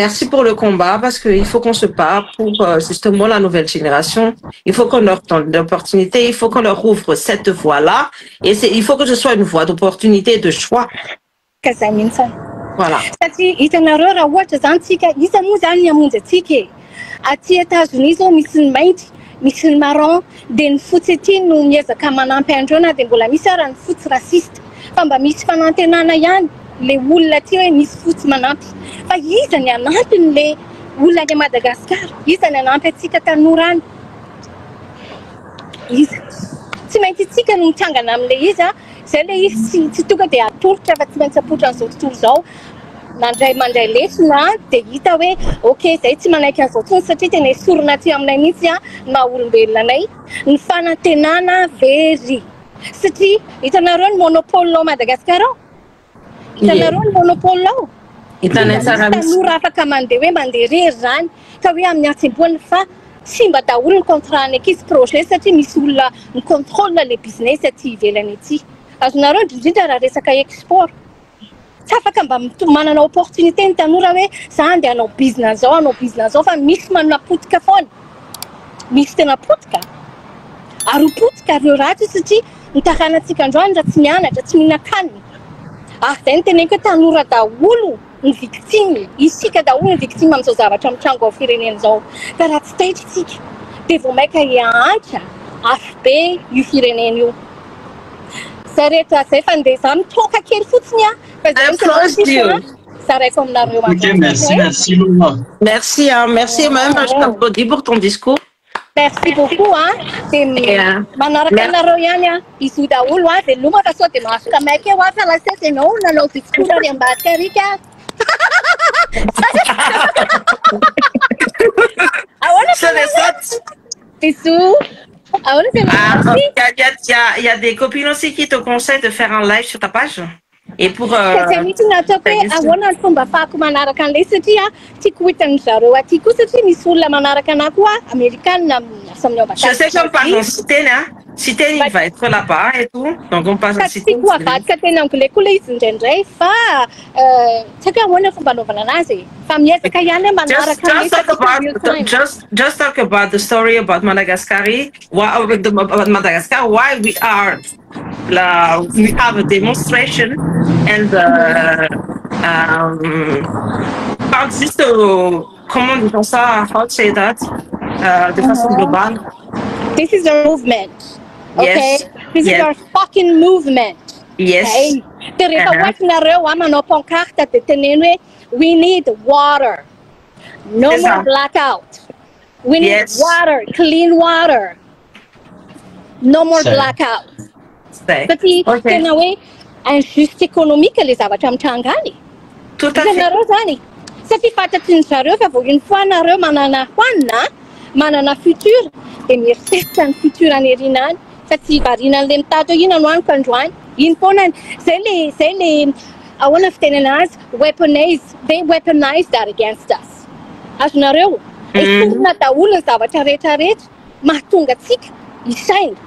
merci pour le combat parce qu'il faut qu'on se bat pour justement la nouvelle génération. Il faut qu'on leur donne l'opportunité, il faut qu'on leur ouvre cette voie-là. Et il faut que ce soit une voie d'opportunité et de choix. Voilà. Misy ny marron dia ny fotsy ety no miezaka manampy andreo na dia mbola misy ara ny fotsy rasiste fa mba misy fanantenana ihany le olona aty hoe misy fotsy manampy fa iza ny anampy le olona any Madagasikara iza ny anampy atsika tanora any iza tsy maintsy itsika no mitsangana amin'le iza zay le izy tsy tonga dia atolotra fa tsy maintsy apotra an'izao tontolo izao mandray lesona dia hita hoe ok zay tsy manaiky an'izao tsony satria tena esorina aty aminay mihitsy maha olombelona anay ny fanantenana very satria hitanareo ny monopole ao Madagasikara ao hitanareo ny monopole ao tanora afaka mandeha hoe mandeha rery zany ka hoe amin'ny atsemboana fa simba daholo ny contrat ny akisy projet satria misy olona ny contrôle le business aty ivelany aty azonareo indrindra raha resaka export tsy afaka mba manana opportunité ny tanora hoe za andeha hanao business zao fa misy manana potika foana misy tena potika ary potika reo ratsy satria ny taranantsika androany raha tsy mianatra tsy mihinan-kanina ary zay ny teneniko hoe tanora daholo ny victime isika daholo ny victime amin'izao zavatra mitrango ao firenena zao ka raha tsy taitra isika dia vao maika hiantra afo be io firenena io zay rehetra zay fa ndeha za mitoka kely fotsiny Merci, merci même, je t'applaudis pour ton discours. Merci beaucoup, manaraka ihany izy daholo dia loma fa sao dia mahafaka maika eo fa la sasa ianao nanao discours ary ambadika rika bisous. Il y a des copines aussi qui te conseillent de faire un live sur ta page. Et pour je sais qu'on passe en cité, cité il va être là-bas et tout, donc on passe en cité. Just talk about the story about Madagascar, why we have a demonstration and juste comment dit-on ça, how to say that de façon globale. This is a movement. Okay, yes. This is our fucking movement. Yes. Okay? We need water. No more blackout. We need water, clean water. No more blackout. Tapi kenaway injuste économique les zavatra mitrangany. Tout à fait. Zany. Satria fantatry ny zareo fa voainy foanareo manana futur dia mieritseritra ny futur any erinany satria varinan'le mitady hoe ino anoaniko androany iny foana zay le ahoana fitenena azy they weaponized that against us. Azonareo esorina daholo ny zavatra rehetrarehetra mahatonga atsika isaina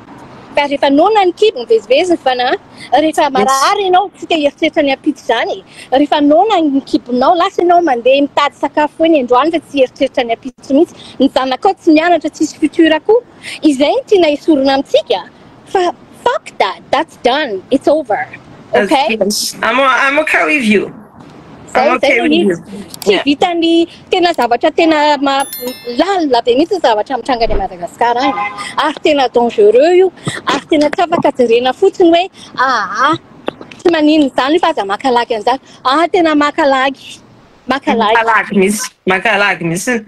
fa rehefa nona ny kibo mivezivezy ny fana rehefa marary ianao tsy te heritreritra ny apity zany rehefa nona ny kibonao lasa ianao mandeha mitady sakafo eny androany fa tsy heritreritra ny apity mihitsy ny zanakao tsy mianatra tsisy futur koa izay ny tiana esorina amintsika fa fuck that, that's done, it's over. Okay? I'm okay with you. I'm okay with you. Tsy vitany tena zavatra tena lalina be mihitsy zavatra mitrangany Madagasikara any ary tena dangereux io ary tena tsy afaka jerena fotsiny hoe tsy maninona zany fa aza makalagy an'izany. Tena makalagy. Makalagy mihitsy.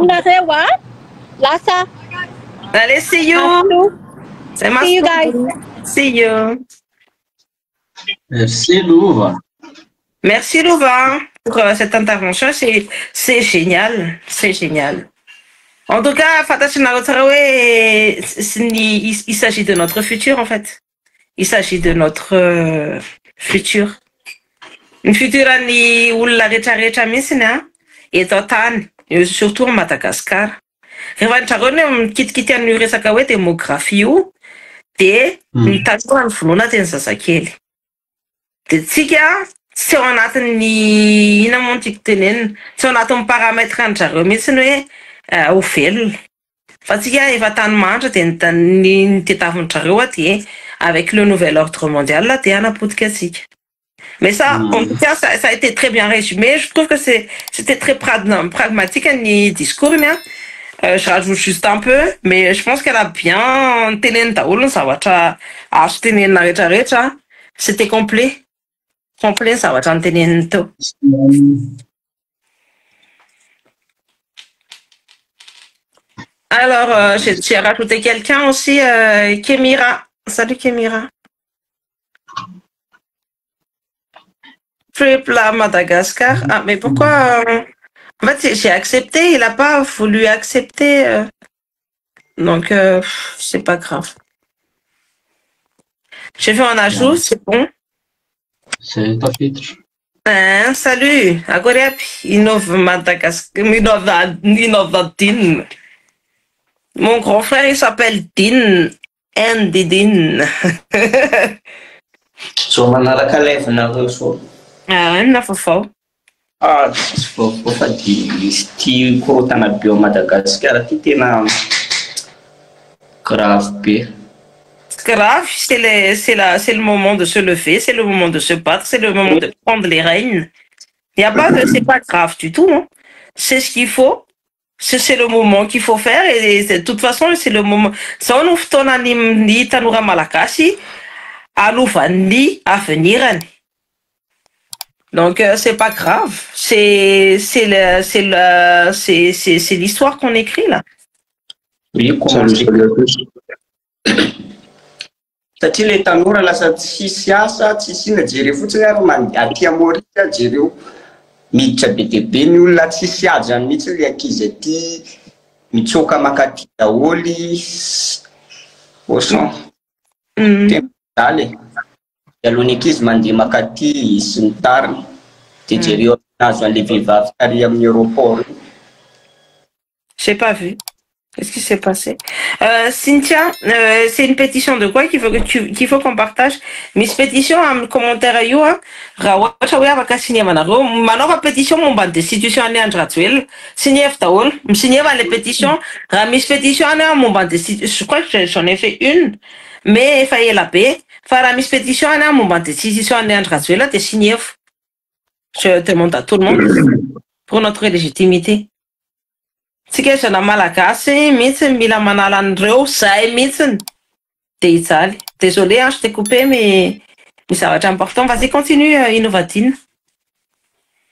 Nareo lasa. Allez, see you. C'est ma See you guys. See you. Merci Louva. Merci Louva pour cette intervention. C'est génial. C'est génial. En tout cas, il s'agit de notre futur en fait. Il s'agit de notre futur. Une future année où la retraite et totale, surtout en Madagascar. Revanche, quitte à nous resaka hoe démographie ou de mitazona ny vonoana teny zazakely. De tsika tsy ao anatin'ny ina moa tiako tenenina, tsy ao anatin'ny paramètre an-jareo mihitsy ny hoe ho velona. Fa tsika efa tanimandry de ny tediavin'jareo de avec le nouvel ordre mondial là de anapotika atsika. Mais ça, en tout cas, ça a été très bien résumé. Je trouve que c'était très pragmatique un discours, hein. Je rajoute juste un peu, mais je pense qu'elle a bien c'était complet. Complet, ça va t'entenir. Alors, j'ai rajouté quelqu'un aussi, Kémira. Salut Kémira. Triple à Madagascar. Ah, mais pourquoi en fait, j'ai accepté, il n'a pas voulu accepter. Donc, c'est pas grave. J'ai fait un ajout, c'est bon. C'est ta filtre. Salut, agora Innov Madagascar, Innov Din. Mon grand frère, il s'appelle Din. Din. So manaraka live nareo so. Nafafao. Tsy vaovao fa ty korotana bio Madagascar ty tena grave be. Grave, c'est le moment de se lever, c'est le moment de se battre, c'est le moment de prendre les rênes. Il y a pas c'est pas grave du tout, non. C'est ce qu'il faut. C'est le moment qu'il faut faire et de toute façon c'est le moment. Ça on ouvre ton ni tanora malakasi à l'ouvani à venir. Donc c'est pas grave, c'est l'histoire qu'on écrit là. Oui, satria le tanora lasa tsisy asa, tsisy ina jereo fotsiny ary aty Maurice jereo miditra be dia be ny olona tsisy ady zany mihitsy le ankizy aty mitsoka makaty daholy oson daly alohan'ny ankizy mandeha makaty sy ny tariny dia jereo nazo an'le vehivavy tary amin'ny aéroport. J'ai pas vu. Qu'est-ce qui s'est passé? Cynthia, c'est une pétition de quoi qu'il faut qu'on partage? Miss pétition, un commentaire à you, Rawachawa va signer Manaro, Manora pétition, mon bande destitution à Néandratuel, signer Ftaol, signer les pétitions, Miss pétition à mon bande destitution, je crois que j'en ai fait une, mais il fallait la paix, faire Miss pétition à mon bande destitution à Néandratuel, t'es signé. Je demande à tout le monde pour notre légitimité. C'est que je n'ai mal à casser, mais c'est mila manalandreo, ça est mitten. Désolé, je t'ai coupé, mais ça va être important. Vas-y, continue, Innovatine.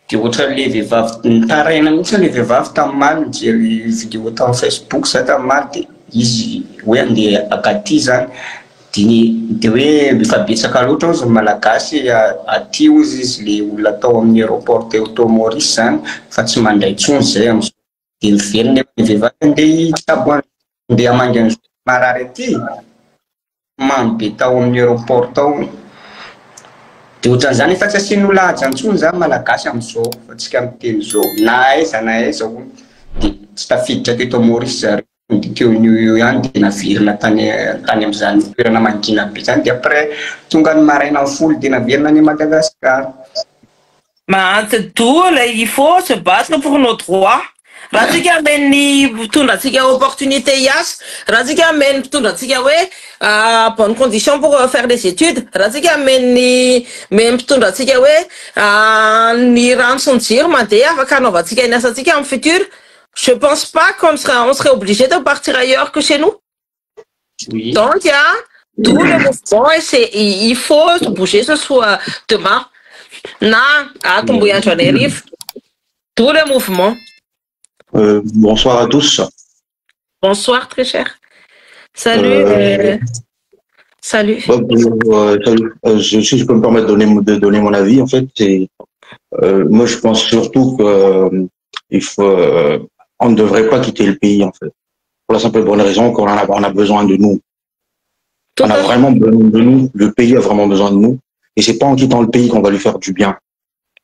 Dia ohatra le vehivavy nitaraina mihitsy le vehivavy tamin'maly mijery vidéo tamin'ny Facebook sa tamin'maly dia izy hoe andeha akaty zany dia hoe efa betsaka loatra ozy malagasy aty ozy izy le olona tao amin'ny aéroport teo Maurice zany fa tsy mandray intsony zay amin'izao. Dia miverina le vehivavy andeha tsabo andeha hamangy an'izao marary aty mamy be tao amin'ny aéroport tao. Dia ohatran'izany efa tsy asian'ny olona aja intsony zany malagasy amin'izao fa tsika miteny izao na aiza dia tsy tafiditra teto Maurice zareo dia teo io ihany dia naverina tany amin'izany toerana mangina be zany dia après tonga ny maraina amin'ny folo dia naverina any Madagascar. Tout, il faut se battre pour nos droits. Razika meni tunda tika opportunité yas, razika men tunda tika we bonne condition pour faire des études, razika meni même tunda tika we ni rançon tir mantea va kanova tika nasa tika en futur. Je pense pas qu'on serait obligé de partir ailleurs que chez nous. Oui. Donc Tout le mouvement, il faut se bouger ce soir, demain. Tout le mouvement. Bonsoir à tous. Bonsoir, très cher. Salut. Salut. Si je peux me permettre de donner mon avis, en fait, moi je pense surtout que on ne devrait pas quitter le pays, en fait. Pour la simple et bonne raison qu'on a besoin de nous. On a vraiment besoin de nous. Le pays a vraiment besoin de nous. Et c'est pas en quittant le pays qu'on va lui faire du bien.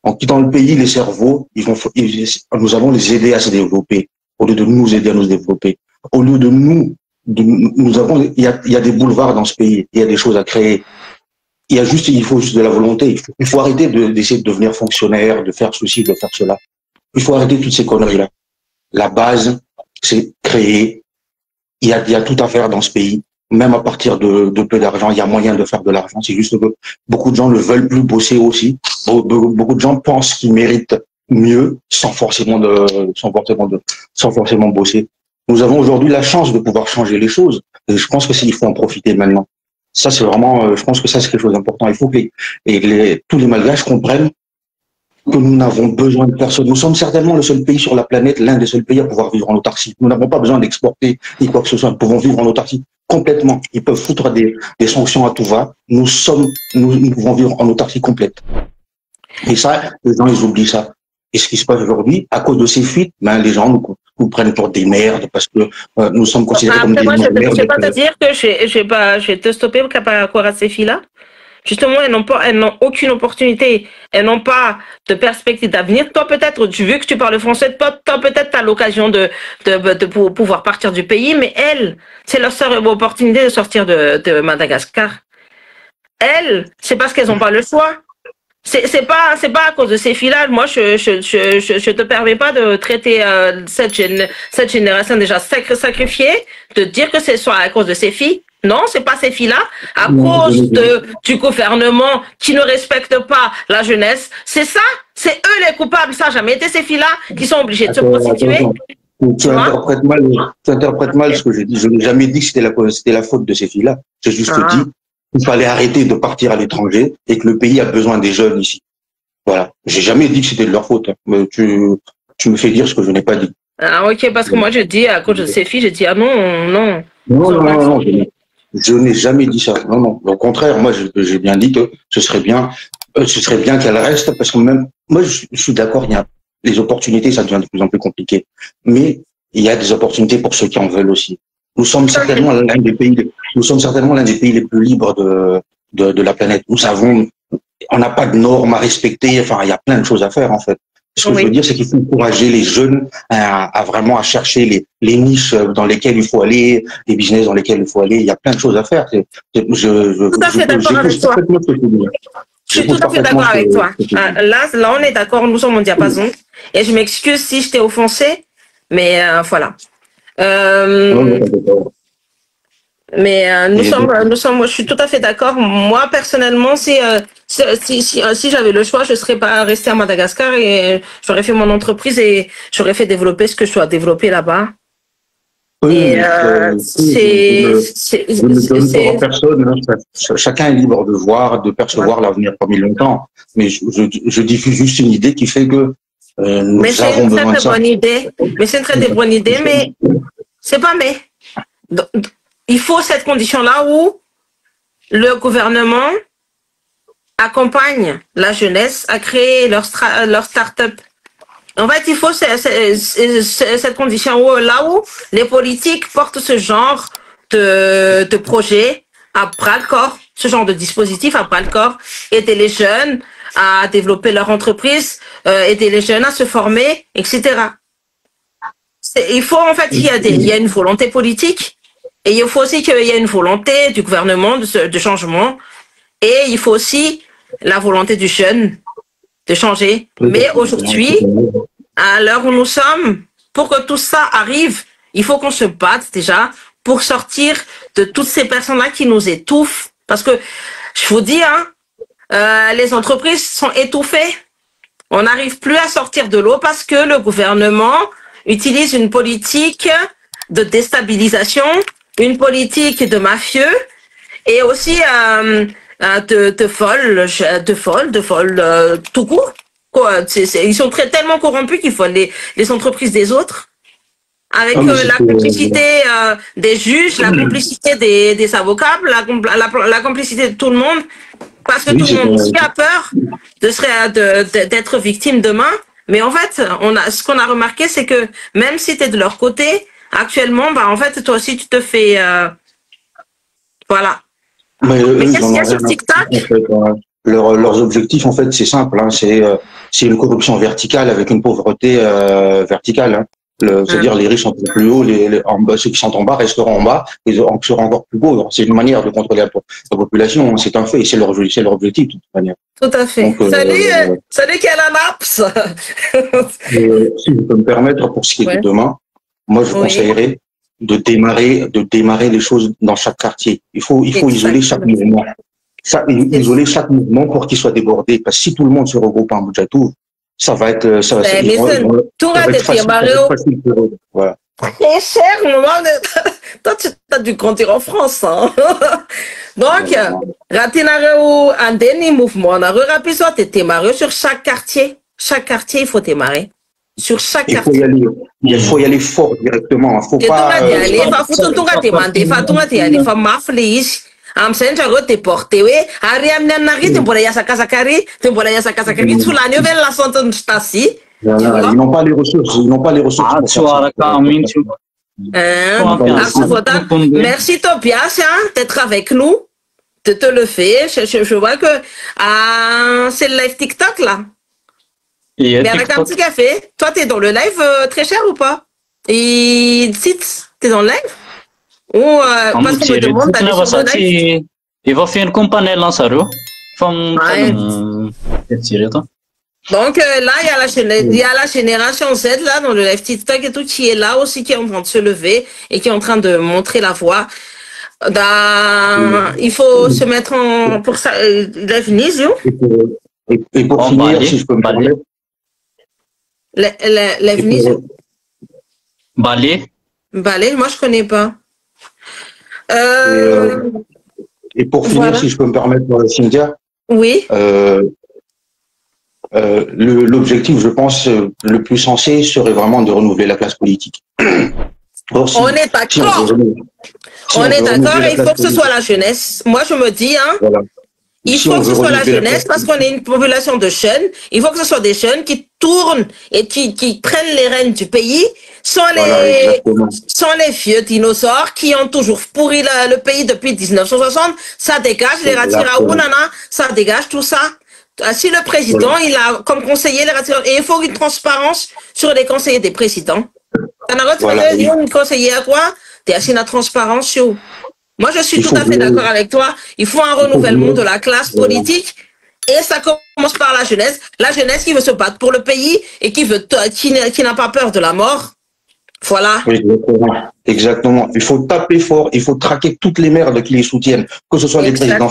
En quittant le pays, les cerveaux, nous allons les aider à se développer, au lieu de nous aider à nous développer. Au lieu de il y a des boulevards dans ce pays, il y a des choses à créer. Il faut juste de la volonté. Il faut arrêter d'essayer de devenir fonctionnaire, de faire ceci, de faire cela. Il faut arrêter toutes ces conneries-là. La base, c'est créer. Il y a tout à faire dans ce pays. Même à partir de peu d'argent, il y a moyen de faire de l'argent. C'est juste que beaucoup de gens ne veulent plus bosser aussi. Beaucoup de gens pensent qu'ils méritent mieux sans forcément bosser. Nous avons aujourd'hui la chance de pouvoir changer les choses. Et je pense il faut en profiter maintenant. Ça, c'est vraiment, je pense que ça, c'est quelque chose d'important. Il faut que tous les Malgaches comprennent que nous n'avons besoin de personne. Nous sommes certainement le seul pays sur la planète, l'un des seuls pays à pouvoir vivre en autarcie. Nous n'avons pas besoin d'exporter ni quoi que ce soit. Nous pouvons vivre en autarcie complètement. Ils peuvent foutre des sanctions à tout va. Nous pouvons vivre en autarcie complète. Et ça, les gens, ils oublient ça. Et ce qui se passe aujourd'hui, à cause de ces fuites, les gens nous prennent pour des merdes parce que nous sommes considérés comme des merdes. Je ne vais pas te dire que je vais te stopper par rapport à ces filles-là. Justement, elles n'ont aucune opportunité. Elles n'ont pas de perspective d'avenir. Toi, peut-être, vu que tu parles français, toi peut-être, tu as l'occasion de pouvoir partir du pays, mais elles, c'est leur seule opportunité de sortir de Madagascar. Elles, c'est parce qu'elles n'ont pas le choix. C'est pas à cause de ces filles-là. Moi, je te permets pas de traiter cette génération déjà sacrifiée, de dire que c'est soit à cause de ces filles. Non, c'est pas ces filles-là. À cause du gouvernement qui ne respecte pas la jeunesse. C'est ça. C'est eux les coupables. Ça n'a jamais été ces filles-là qui sont obligées de se prostituer. Tu interprètes mal ce que je dis. Je n'ai jamais dit que c'était la faute de ces filles-là. J'ai juste dit qu'il fallait arrêter de partir à l'étranger et que le pays a besoin des jeunes ici. Voilà. J'ai jamais dit que c'était de leur faute. Mais tu me fais dire ce que je n'ai pas dit. Ah, ok, parce que moi, je dis, à cause de ces filles, je dis, ah non. Non. Je n'ai jamais dit ça. Non. Au contraire, moi, j'ai bien dit que ce serait bien qu'elle reste parce que même, moi, je suis d'accord, les opportunités, ça devient de plus en plus compliqué. Mais il y a des opportunités pour ceux qui en veulent aussi. Nous sommes certainement l'un des pays les plus libres de la planète. On n'a pas de normes à respecter. Enfin, il y a plein de choses à faire, en fait. Ce que je veux dire, c'est qu'il faut encourager les jeunes à vraiment chercher les niches dans lesquelles il faut aller, les business dans lesquels il faut aller. Il y a plein de choses à faire. Je suis tout à fait d'accord avec toi. Je suis tout à fait d'accord avec toi. Là, on est d'accord, nous sommes en diapason. Et je m'excuse si je t'ai offensé, mais voilà. Mais nous sommes, je suis tout à fait d'accord. Moi, personnellement, si j'avais le choix, je serais pas restée à Madagascar et j'aurais fait mon entreprise et j'aurais fait développer ce que je dois développer là-bas. Oui, chacun est libre de voir, de percevoir l'avenir comme il l'entend. Mais je diffuse juste une idée qui fait que nous avons besoin de ça. Mais c'est une très bonne idée, mais c'est pas mais. Il faut cette condition-là où le gouvernement accompagne la jeunesse à créer leur start-up. En fait, il faut cette condition-là où les politiques portent ce genre de projet à bras-le-corps, ce genre de dispositif à bras-le-corps, aider les jeunes à développer leur entreprise, aider les jeunes à se former, etc. Il faut en fait qu'il y a une volonté politique. Et il faut aussi qu'il y ait une volonté du gouvernement de changement. Et il faut aussi la volonté du jeune de changer. Mais aujourd'hui, à l'heure où nous sommes, pour que tout ça arrive, il faut qu'on se batte déjà pour sortir de toutes ces personnes-là qui nous étouffent. Parce que, je vous dis, les entreprises sont étouffées. On n'arrive plus à sortir de l'eau parce que le gouvernement utilise une politique de déstabilisation, une politique de mafieux et aussi de folles, tout court. Quoi, ils sont tellement corrompus qu'ils font les entreprises des autres. Avec la complicité des juges, la complicité des avocats, la complicité de tout le monde. Parce que tout le monde aussi a peur d'être victime demain. Mais en fait, ce qu'on a remarqué, c'est que même si tu es de leur côté, actuellement, bah, en fait, toi aussi, tu te fais... voilà. Mais qu'est-ce qu'il y a sur TikTok? Leurs objectifs, en fait, c'est simple. Hein, c'est une corruption verticale avec une pauvreté verticale. Hein. C'est-à-dire les riches sont plus hauts, ceux qui sont en bas resteront en bas, et seront encore plus beaux. C'est une manière de contrôler la population, c'est un fait, et c'est leur objectif de toute manière. Tout à fait. Donc, salut Kalanaps. Si je peux me permettre, pour ce qui est de demain, moi je conseillerais de démarrer les choses dans chaque quartier. Il faut isoler chaque mouvement. Isoler chaque mouvement pour qu'il soit débordé. Parce que si tout le monde se regroupe en Boudjatou, ça va être facile pour eux. Voilà. Très cher, toi tu as dû compter en France. Hein? Donc, Ratinareo Andeni Mouvement, on a rappelé ça, tu démarré sur chaque quartier. Chaque quartier, il faut démarrer. Sur chaque quartier. Il faut y aller fort directement. Il faut pas. Am senza go te porte we ari amina nari te mbola yasakasakari sulani ven la sonte stasi. Ils n'ont pas les ressources, Merci Tobias d'être avec nous, de te le faire. Je vois que c'est le live TikTok là. Mais avec un petit café, toi t'es dans le live très cher ou pas? Et t'es dans le live? Parce qu'on me demande d'aller sur le live. Il va faire une compagnie là, ça donc là, il y a la génération Z là dans le live TikTok et tout qui est là aussi, qui est en train de se lever et qui est en train de montrer la voie. Il faut se mettre en pour ça. L'infinition. Et pour finir, si je peux me parler. L'infinition. Balai, moi je connais pas. Et pour finir, si je peux me permettre, Cynthia. Oui. L'objectif, je pense, le plus sensé serait vraiment de renouveler la classe politique. On est d'accord. Et il faut que ce soit la jeunesse. Moi, je me dis, il faut que ce soit la jeunesse parce qu'on est une population de jeunes. Il faut que ce soit des jeunes qui tournent et qui prennent les rênes du pays sans les vieux dinosaures qui ont toujours pourri le pays depuis 1960. Ça dégage les Ratiraounana, ça dégage tout ça. Si le président, il a comme conseiller les Ratiraounana, et il faut une transparence sur les conseillers des présidents. Une conseiller à quoi? T'es assis la transparence sur. Moi, je suis tout à fait d'accord avec toi. Il faut un renouvellement de la classe politique et ça commence par la jeunesse qui veut se battre pour le pays et qui n'a pas peur de la mort. Voilà. Exactement. Il faut taper fort, il faut traquer toutes les merdes qui les soutiennent, que ce soit les présidents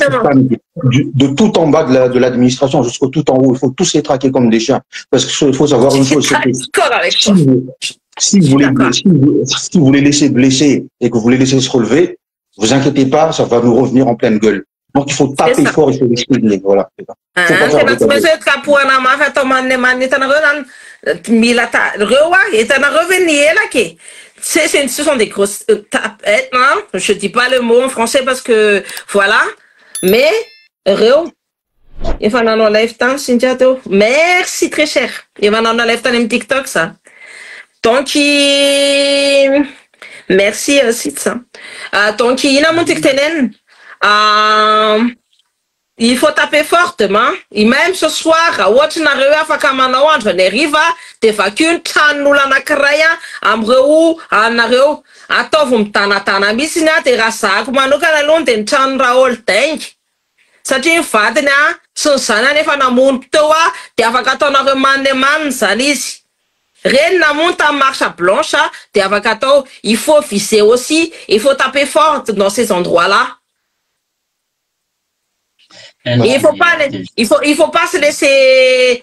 de tout en bas de l'administration jusqu'au tout en haut. Il faut tous les traquer comme des chiens. Parce qu'il faut savoir une chose. Si vous les laissez blesser et que vous les laissez se relever, vous inquiétez pas, ça va nous revenir en pleine gueule. Donc il faut taper fort, il faut les soutenir. Voilà. Ce sont des grosses tapettes, hein? Je dis pas le mot en français parce que voilà, mais il va en enlever tant, merci très cher. Il va en enlever tant TikTok ça. Donc merci aussi ça. Donc il a monté que il faut taper fortement. Et même ce soir, à Watchnarea Fakamanawan, je n'arrive à te facune, Tanula Nakraya, Amreu, Anareo, Atovum Tanatana, Missina, Terasa, Kumanokanalon, and Chanraol Tank. Such a fatena, so Sana Nefanamun Toa, te Avacatona Remande Man, Salis. Rien n'a monté en marche blanche, te Avacato, il faut fisser aussi, il faut taper fort dans ces endroits-là. Il faut pas se laisser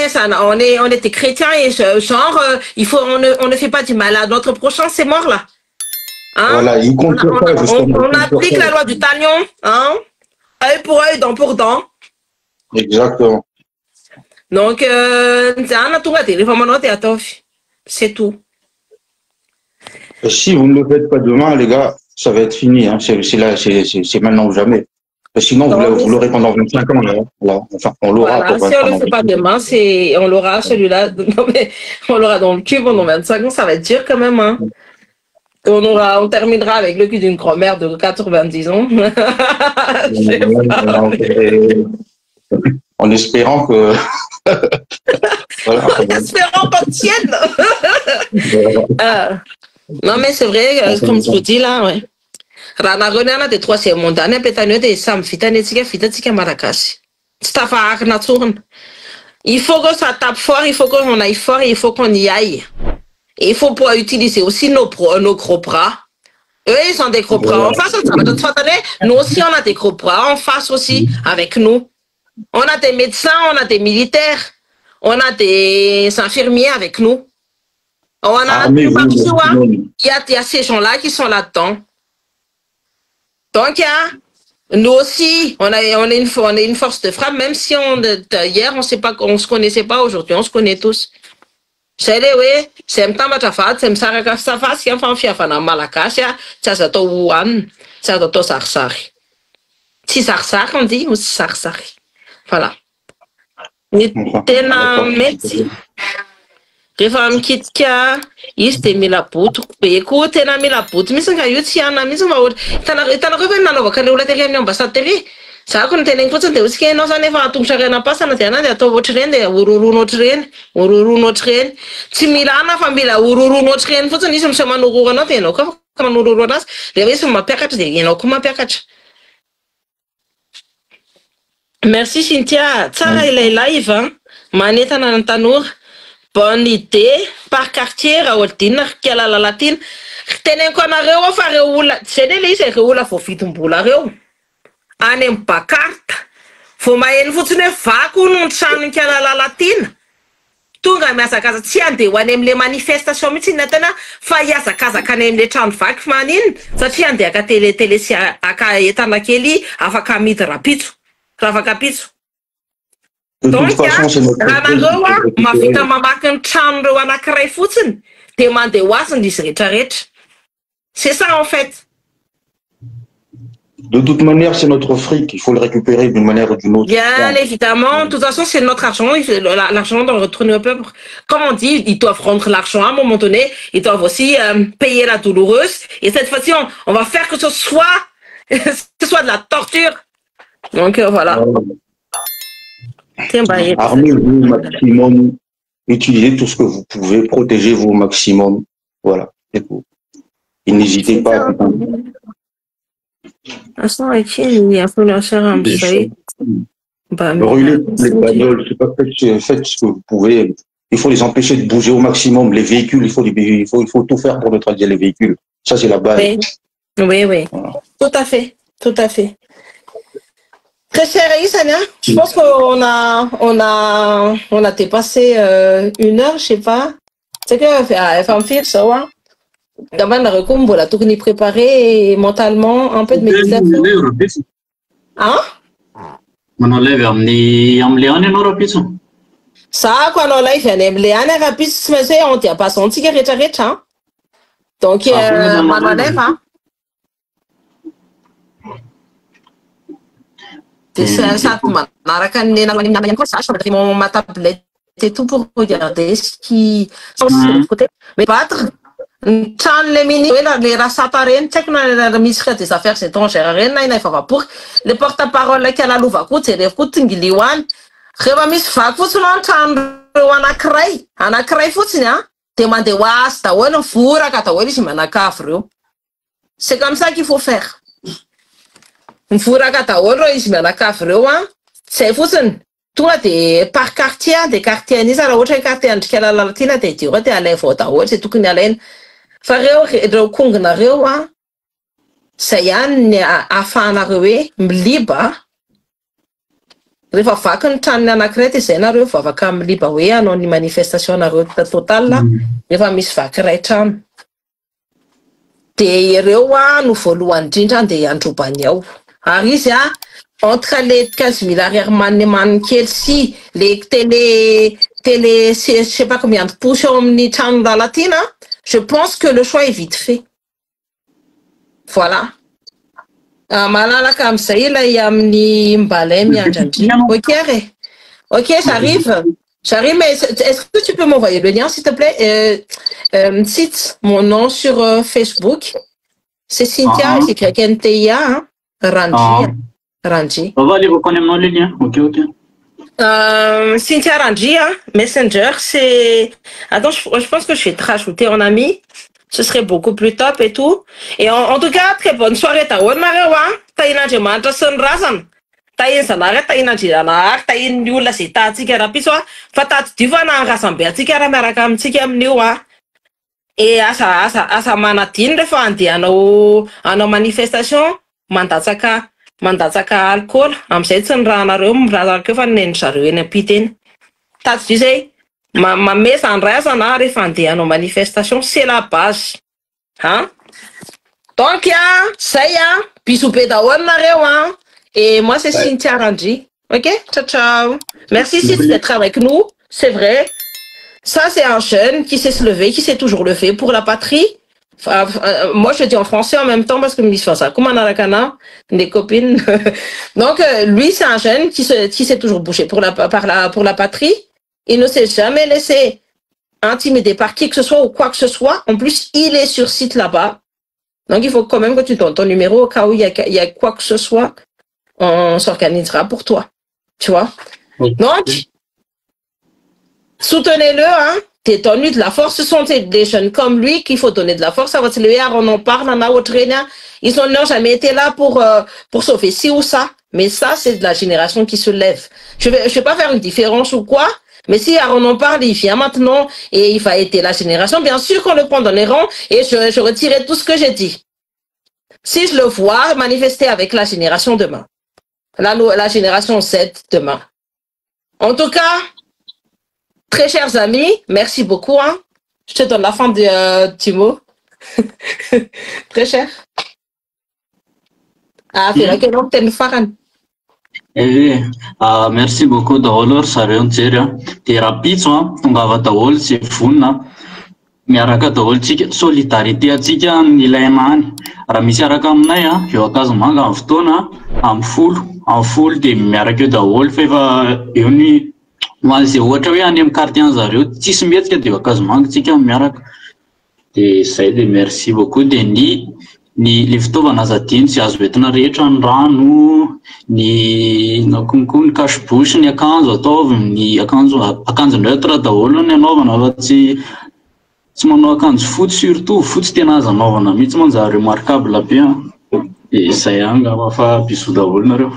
ça, on était chrétiens et genre on ne fait pas du mal à notre prochain, c'est mort là. Hein? Voilà, ils comptent sur ça, justement. On applique la loi du talion, hein? Œil pour œil, dent pour dent. Exactement. Donc, c'est tout. Et si vous ne le faites pas demain, les gars, ça va être fini. Hein. C'est maintenant ou jamais. Sinon, vous l'aurez pendant 25 ans. Là. Enfin, on l'aura. Voilà, si on ne le fait pas demain, on l'aura celui-là. On l'aura dans le cul pendant 25 ans, ça va être dur quand même. Hein. On terminera avec le cul d'une grand-mère de 90 ans. En espérant que... voilà. En espérant qu'on tienne. Non, mais c'est vrai, comme je vous dis là, ouais. Ranarona de troisième montagne, pétanio de Sam, fitanetika Maracas. Il faut que ça tape fort, il faut qu'on aille fort et il faut qu'on y aille. Et il faut pouvoir utiliser aussi nos gros bras. Eux, ils ont des gros bras en face. Nous aussi, on a des gros bras en face aussi avec nous. On a des médecins, on a des militaires, on a des infirmiers avec nous. On a il y a ces gens-là qui sont là-dedans. Donc, nous aussi, on est une force de frappe, même si hier, on se connaissait pas, aujourd'hui, on se connaît tous. C'est oui, c'est un temps de faire, c'est un saraka safa, c'est un fan fiafana malakasia, ça se touane, ça se touane sarsari. Si sarsari, on dit, ou sarsari. Voilà. Tena métier. Rehefa mikitika izy dia mila boto be koa tena mila boto mihitsy nga io tsy ana mihitsy mba ohatra hitanareo ve nanaovaka ilay olona tery amin'ny ambasady tery za ko niteneny fotsiny dia otsika ianao zany efa tongotra renam-pasana dia ana dia atao ohatry reny dia ororono ohatry reny tsy mila ana fa mila ororono ohatry reny fotsiny izy misy manororo anao dia ianao koa afaka manororo anazy rehefa izy mampiakatra dia ianao koa mampiakatra. Merci Cynthia, tsara ilay live manentana ny tanora. Bonne idée par quartier raha olidina kialala latina teneniko anareo fa reo olona zay le izy reo olona vao vidim-bola reo any amin'ny bakarta vao maheno fotsiny hoe vako no trano kialala latina tonga miazakaza tsy andeha ho any amin'le manifestation mihitsy na tena fa hiazakazaka any amin'le trano vaky manino satria andeha aka tele sy aka entana kely afaka amidy rapitso raha afaka pitso. Donc, mavita mamaky ny trano reo anankiray fotsiny dia mandeha ho azy izy rehetrarehetra. C'est ça en fait. De toute manière, c'est notre fric, il faut le récupérer d'une manière ou d'une autre. Bien évidemment, de toute façon, c'est notre argent, l'argent doit retourner au peuple. Comme on dit, ils doivent rendre l'argent à un moment donné, ils doivent aussi payer la douloureuse. Et cette fois-ci, on va faire que ce soit de la torture. Donc voilà. Armez-vous au maximum, utilisez tout ce que vous pouvez, protégez-vous au maximum. Voilà, c'est tout. Et n'hésitez pas à... Brûlez les bagnoles, faites ce que vous pouvez. Il faut les empêcher de bouger au maximum. Les véhicules, il faut tout faire pour neutraliser les véhicules. Ça, c'est la base. Oui. Voilà. Tout à fait. Très cher Isania, je pense qu'on a dépassé 1 heure, je sais pas. C'est que femme fille, ça va. D'abord, on a recours la tournée préparée mentalement, un peu de méditation. Hein? On enlève amléane en Europe. Ça, quand on enlève amléane en Europe, mais on tient pas son ticket hein? Donc, on enlève, hein? C'est ça, ma tablette et tout pour regarder ce qui sont sur le côté. Mais battre, les mini, les rassaparen, des affaires étrangères, il faut pour les porte-parole qui a la louva coûte, c'est des coups d'Ingiliwan. Revamis Fakou, on a créé Foutina, demandez was, ta one of Fura, Katawalis, Manakafro. C'est comme ça qu'il faut faire. Furagata oro izy mianakavy reo zay fotsiny tonga de par quartier des quartiers anisy raha ohatra quartier andrika lalalatina de dio de alay vao daholo zay tokony alaina fa reo kongona reo zay ihany ny ahafahanareo hoe miliba rehefa vaky ny tranony anankiray de zay nareo vao afaka miliba hoe hanao ny manifestation nareo total rehefa misy vaky ray trano. dia ireo no voalohany indrindra andeha androbany ao ary izy entre les 15 000 ariary maniny kely sy les télé je sais pas combien de pouces eo amin'ny trano lalatina, je pense que le choix est vite fait. Voilà. Malalaka am'izay ilay amin'ny Mbalay miandry. Ok, j'arrive, mais est-ce que tu peux m'envoyer le lien, s'il te plaît? Cite mon nom sur Facebook. C'est Cynthia, c'est écrit NTIA, hein? Ranji. On va aller reconnaître le lien. Ok. Cynthia Ranji, hein? Messenger, c'est... Attends, je pense que je vais te rajouter en ami. Ce serait beaucoup plus top et tout. Et en tout cas, très bonne soirée. T'as oué marewa, t'as une adjumante son razan. T'as une salarié, t'as une adjumante, t'as une yula si t'as tika rapiswa. Fatat tu vas na rassemble, tika ramerakam tika mniwa. Et asa manatin de fandi ano manifestation mandatsaka alcool amzay tsy nranareo mrazareo fa nenjareo eny apiteny. T'as tu sais ma mesa andrazana rehefa andeha hanao manifestation, c'est la base. Hein? Donc, zay bisous be daholo nareo. Et moi, c'est Cynthia Ranji. Ok? Ciao, ciao. Merci Cynthia d'être avec nous. C'est vrai. Ça, c'est un jeune qui sait se lever, qui sait toujours le faire pour la patrie. Moi, je dis en français en même temps parce que je me dis ça. Comme en arakana, des copines. Donc, lui, c'est un jeune qui sait toujours bouger pour la patrie. Il ne s'est jamais laissé intimider par qui que ce soit ou quoi que ce soit. En plus, il est sur site là-bas. Donc, il faut quand même que tu donnes ton numéro au cas où il y a quoi que ce soit. On s'organisera pour toi. Tu vois? Oui. Donc, soutenez-le, hein. Donne-lui de la force. Ce sont des jeunes comme lui qu'il faut donner de la force. Ça va se lever, on en parle, on a autre rien. Ils n'ont jamais été là pour sauver ci ou ça. Mais ça, c'est de la génération qui se lève. Je vais pas faire une différence ou quoi. Mais si on en parle, il vient maintenant et il va aider la génération. Bien sûr qu'on le prend dans les rangs et je retirerai tout ce que j'ai dit. Si je le vois manifester avec la génération demain. La génération Z demain. En tout cas, très chers amis, merci beaucoup. Hein. Je te donne la fin du mot. Très cher. Fais la question de Faran. Merci beaucoup daholo sareo nijery dia raha pitso tongava daholo sy vonina miaraka daholo tsika solidarité atsika ilaina any raha misy araka aminay eo Akazomanga amin'ny fotoana amin'ny folo dia miaraka eo daholo fa efa eo ny hoan'izay ohatra hoe any amin'ny quartier zareo tsisy mihetsika dia eo Akazomanga tsika miaraka dia zay dia merci beaucoup dia ny fitaovana azadiny tsy azo entina rehetra ny rano ny nakonko ny cache-bouche ny akanjo ataovy ny akanjo neutre daholo ny anaovana fa tsy manao akanjo fotsy surtout fotsy tena azo anaovana mihitsy manjary remarquable be dia zay angamba fa bisous daholo nareo.